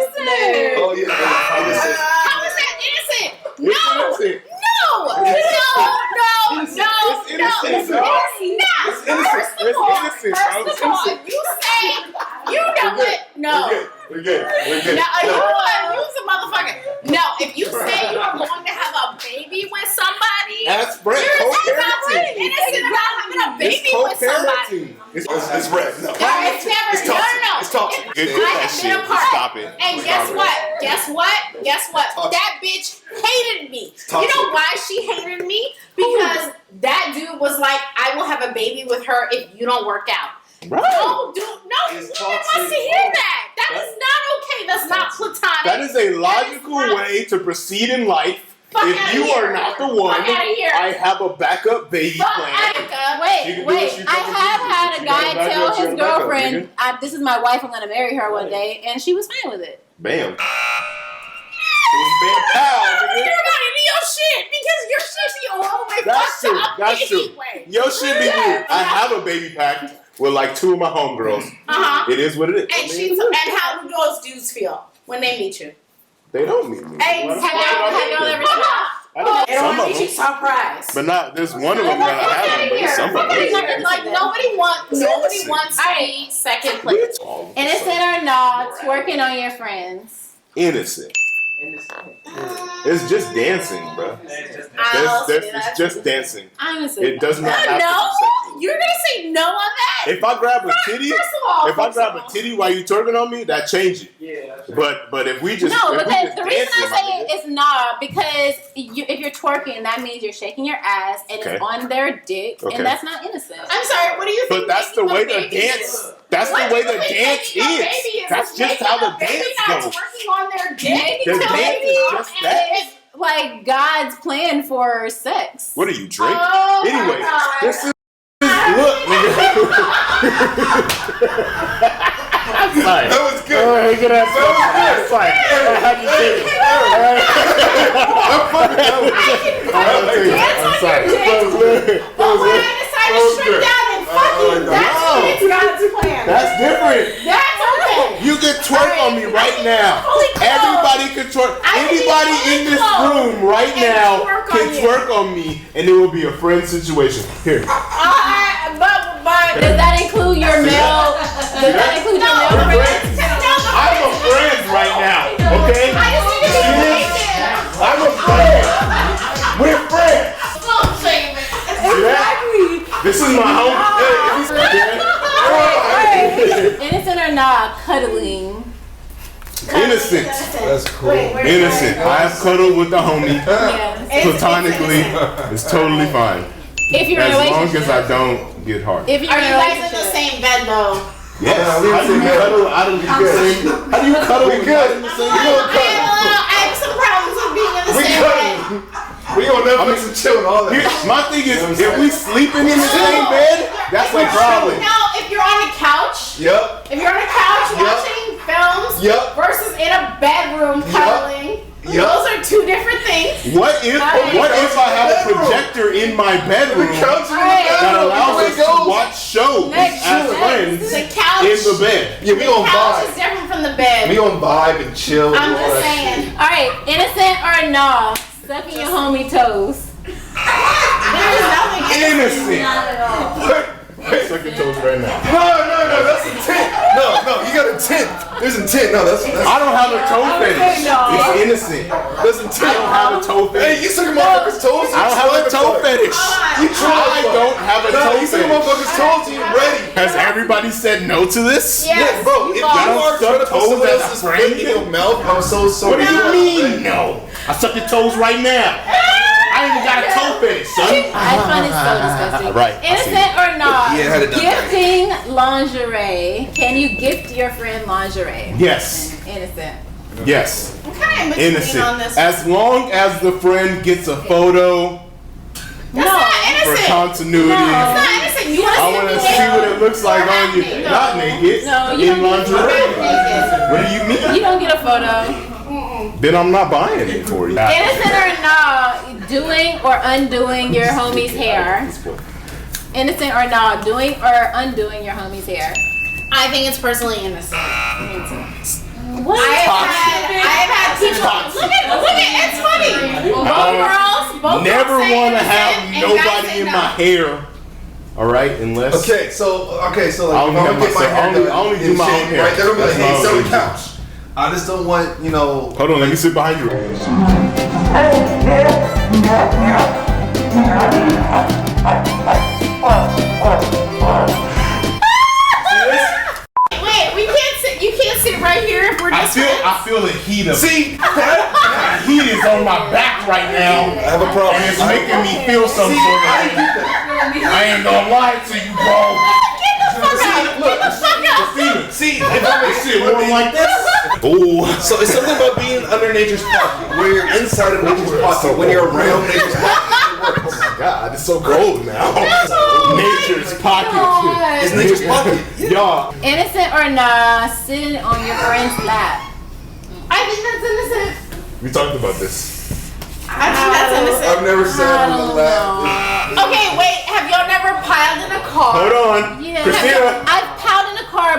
Oh, yeah. How is that innocent? No! It's innocent. No! No! It's innocent, bro. It's innocent. First of It's all, innocent, bro. It's if innocent. you say, you know what? No. We're good. We're good. No, you know what? You's a motherfucker. No, if you say you are going to have a baby with somebody, That's Brett. you're not Co-parenting. innocent about having a baby It's with somebody. co-parenting. It's Brett. No. No, it's never. It's No, toxic. no, no. It's toxic. Good I that have been shit. apart. Stop it. And Stop guess it. what? Guess what? Guess what? Toxic. That bitch hated me. You Toxic. know why she hated me? Because that dude was like, I will have a baby with her if you don't work out. Right. No, dude, no It's woman wants toxic. to hear that. That is not okay. That's not platonic. That is a logical way to proceed in life. Fuck If outta you here. are not the one, Fuck outta here. I have a backup baby Fuck plan. Attica. She can Wait, do what she I fucking have do. had a She guy got a backup, tell she his got a backup, girlfriend, nigga. "This is my wife. I'm gonna marry her one day," and she was fine with it. Bam. It was bam pow, I don't nigga. care about any of your shit because your shit be all the way That's fucked true. up That's true. anyway. Yo shit be weird. I have a baby pact, with like 2 of my homegirls. It is what it is. And how do those dudes feel when they meet you? They don't meet me. Hey, have y'all ever They don't want you surprised. But not, there's one of them that I haven't, but some of them. Like nobody wants to be second place. Innocent or not, twerking on your friends. Innocent. It's just dancing, bro. It's just dancing. Honestly, it does not have to be sexual. You're gonna say no on that? If I grab a titty, First of all, while you twerking on me, that changes. Yeah. But if we just no, but the reason I say it's not because if you're twerking, that means you're shaking your ass and it's on their dick, and that's not innocent. I'm sorry. What do you think? But that's the way the dance. That's the way the dance is. That's just how the dance goes. Twerking on their dick. The dance is just that. It's like God's plan for sex. What are you, Drake? Oh, Anyway, my God. this is look. That was good. That was good. How'd you say it? I'm sorry. But when I decide to strip down and fuck you, that's God's plan. That's different. That's okay. You can twerk on me right now. Everybody can twerk. Anybody in this room right now can twerk on me, and it will be a friend situation. Here. But does that include your male? Does that include your male friends? I'm a friend right now. Okay. I just need to be naked. I'm a friend. We're friends. Exactly. This is my home. Innocent or not, cuddling. Innocent. That's cool. Innocent. I have cuddled with the homie platonically. It's totally fine. If you're in a As long relationship. as I don't get hard. If you're Are in you a guys in the relationship. same bed though? Yes. How do you cuddle? How do you cuddle? We good. I have some problems with being in the same bed. We on Netflix and chill and all that. My thing is, if we sleeping in the same bed, that's a problem. Now, if you're on a couch, Yep. if you're on a couch watching films versus in a bedroom cuddling, those are two different things. What if I have a projector in my bedroom that allows us to watch shows as friends The couch, in the bed? Yeah, we the on couch is vibe. different from the bed. We on vibe and chill. I'm and all just that saying. shit. All right, innocent or no, sucking your homie toes. There's nothing Innocent. Suck your toes right now. No, that's intent. No, you got intent. There's intent. No, that's I don't have a toe fetish. no. It's innocent. that's intent. I don't have a toe Hey, fetish. you sucking motherfuckers' toes? I don't have a toe fetish. You I don't have a toe You sucking fetish. motherfuckers' toes? You ready? Has everybody said no to this? Yes, bro. If you are trying to put someone else's foot in your mouth, I'm so sorry. What do you mean no? I suck your toes right now. I ain't even got a toe fetish, son. I find it so disgusting. Right, I see Innocent or not, Yeah, had it done. gifting lingerie. Can you gift your friend lingerie? Yes. Innocent. Yes. I'm kind of in between on Innocent. this. As long as the friend gets a photo That's not for innocent. continuity. That's not innocent. You want I want to see what it looks like on you. No. Not naked. No, you in don't get lingerie. What do you mean? You don't get a photo. Then I'm not buying it for you. Innocent or not, doing or undoing your homie's hair. Innocent or not, doing or undoing your homie's hair. I think it's personally innocent. What? I've had people. Look at, it's funny. Both girls, Never want to innocent have and guys nobody say in no. my hair. All right, unless Okay, so like, I if only I'm have gonna get my myself- hair I only- done I only do and my shit, own hair. right? They're gonna be like, That's hey, my sit on own the couch. I just don't want, Hold on, let me sit behind you. Wait, we can't sit. You can't sit right here if we're just. I feel the heat of See, the heat is on my back right now, I have a problem. and it's making me feel some sort of way. I ain't gonna lie to you, bro. Get the fuck out! Get the fuck out! See, If I can sit warm like this, ooh. so it's something about being under nature's pocket, where you're inside of nature's pocket, when you're around nature's pocket. God, it's so cold now. Nature's pocket. It's nature's pocket. Y'all, Innocent or not, sitting on your friend's lap. I think that's innocent. we talked about this. I think that's innocent. I've never sat on the lap. Okay, wait. Have y'all never piled in a car? Hold on, Yeah. Christina.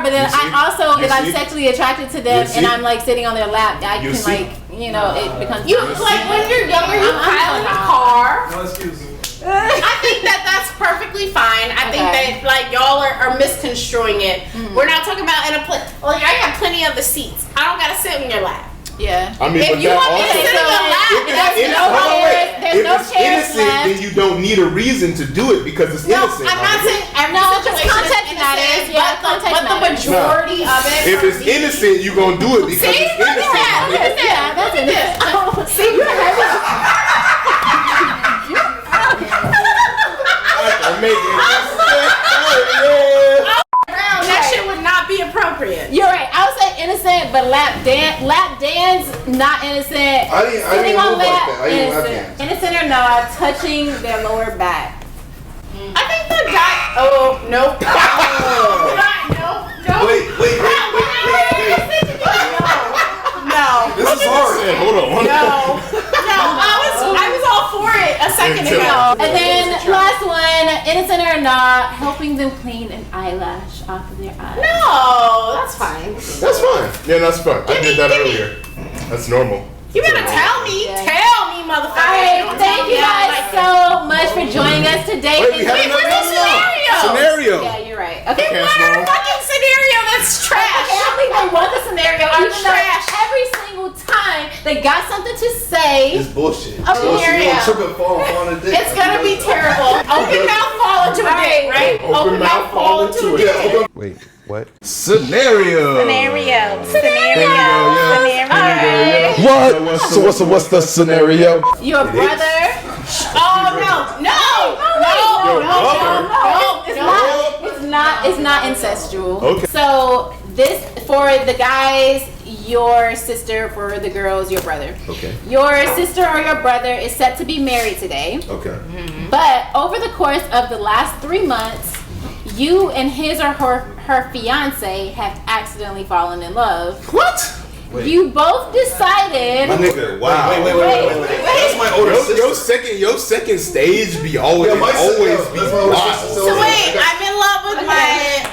but then You see? I also, You if I'm see? sexually attracted to them You and see? I'm like sitting on their lap, I You can see? like, you know, it becomes. You like when you're younger, you pile in a car. No excuses. I think that that's perfectly fine. I think Okay. that like y'all are misconstruing it. We're not talking about in a like I got plenty of the seats. I don't gotta sit in your lap. Yeah. I mean, If but you that want me to also. sit in your lap, If that's it's innocent, no hold on, wait. there's If no it's chairs innocent, left. then you don't need a reason to do it because it's No, innocent. I'm not saying every No, 'cause situation context is matters. innocent, Yeah, but context the matters. majority of it. If for it's me- innocent, you gonna do it because See, it's look at innocent. that. Look at that. Yeah, that's Look at it. this. See, you're heavy. I'm making That shit would not be appropriate. You're right. I would say innocent, but lap dance, not innocent. I didn't Sitting on move like lap, that. I didn't lap innocent. dance. Innocent or not, touching their lower back. I think the guy. Oh nope. No. Wait. No. This is hard. Hold on. No. I was all for it a second Until- ago. And then last one, innocent or not, helping them clean an eyelash off of their eye. No, that's fine. That's fine. Yeah, that's fine. I did that earlier. That's normal. You better tell me. Yeah. Tell me, motherfucker. Alright, Don't thank tell you me I guys like it. so much for joining us today. Wait, we have Wait, another where's the scenario? Scenario. Yeah, you're right. Okay, What Cash a roll. fucking scenario that's trash. I don't think they want the scenario. You're Even though trash. every single time they got something to say. It's bullshit. Oh, Bullshit. You yeah. gonna trip and fall on a dick. It's gonna be terrible. Open mouth fall into a dick, right? Open mouth fall into a dick. dick. Wait, what? Scenario. What? So what's the scenario? Your brother. Oh no! It's not incestual. Okay. So this for the guys, your sister, for the girls, your brother. Okay. Your sister or your brother is set to be married today. Okay. But over the course of the last 3 months, you and his or her fiance have accidentally fallen in love. What? You both decided. My nigga, wow. Wait. That's my older sister. Your second stage be always Yeah, my always sister- be that's my older wild. sister. So wait, I'm in love with my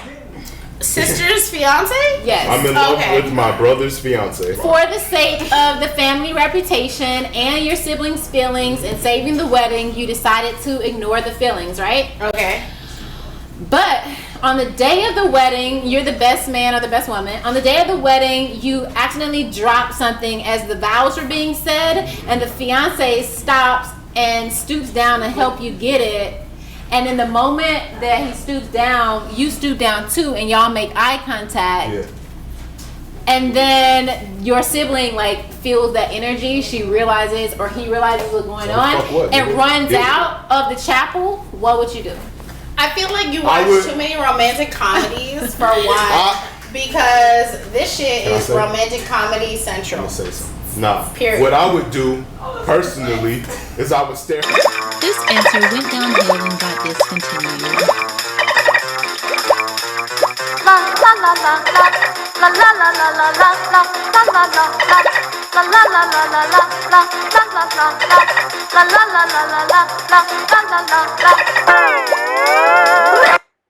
sister's fiance? Yes. I'm in love Okay. with my brother's fiance. For the sake of the family reputation and your siblings' feelings and saving the wedding, you decided to ignore the feelings, right? Okay. But on the day of the wedding, you're the best man or the best woman. On the day of the wedding, you accidentally dropped something as the vows were being said, and the fiance stops and stoops down to help you get it. And in the moment that he stoops down, you stoop down too, and y'all make eye contact. Yeah. And then your sibling like feels that energy. She realizes, or he realizes what's going on, fuck what, and nigga? runs Yeah. out of the chapel. What would you do? I feel like you I watch would- too many romantic comedies for one. Because this shit Can I is say? romantic comedy I'm central. gonna say something. Nah. Period. What I would do personally is I would stare. This answer went downhill and got discontinued.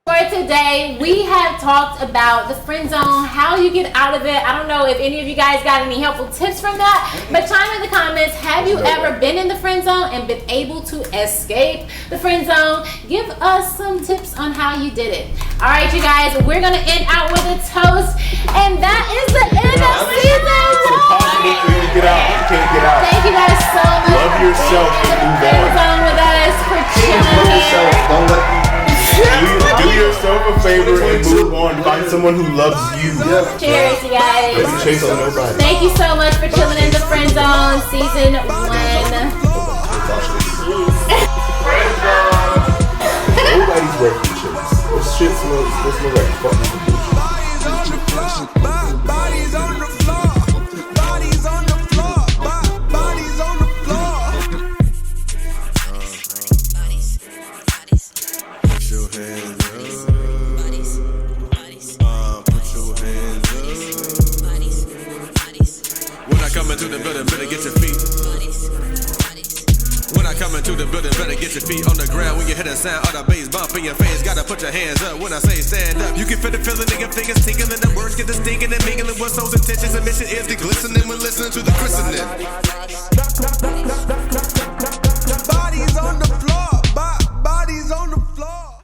For today, we have talked about the friend zone, how you get out of it. I don't know if any of you guys got any helpful tips from that, but chime in the comments. Have you ever been in the friend zone and been able to escape the friend zone? Give us some tips on how you did it. All right, you guys, we're gonna end out with a toast, and that is the end of season Impossible for you to get out. You can't get out. Thank you guys so much Love for yourself being in and the move friend on. zone with us, for chilling here. Don't let Do yourself a favor and move on. Find someone who loves you. Cheers, you guys. Don't be chasing nobody. Thank you so much for chilling in the friend zone, season 1. Nobody's worth the chase. This shit smells like fucking bullshit. Bodies on the floor. Bodies on the floor. Bodies on the floor. Put your hands up. Put your hands up. When I come into the building, better get your feet. When I come into the building, better get your feet on the ground. When you hear the sound of the bass bump in your face, gotta put your hands up. When I say stand up, you can feel the feeling in your fingers tingling. The words get the stinking and mingling with souls' intentions. And mission is the glistening when listening to the christening. Bodies on the floor, bodies on the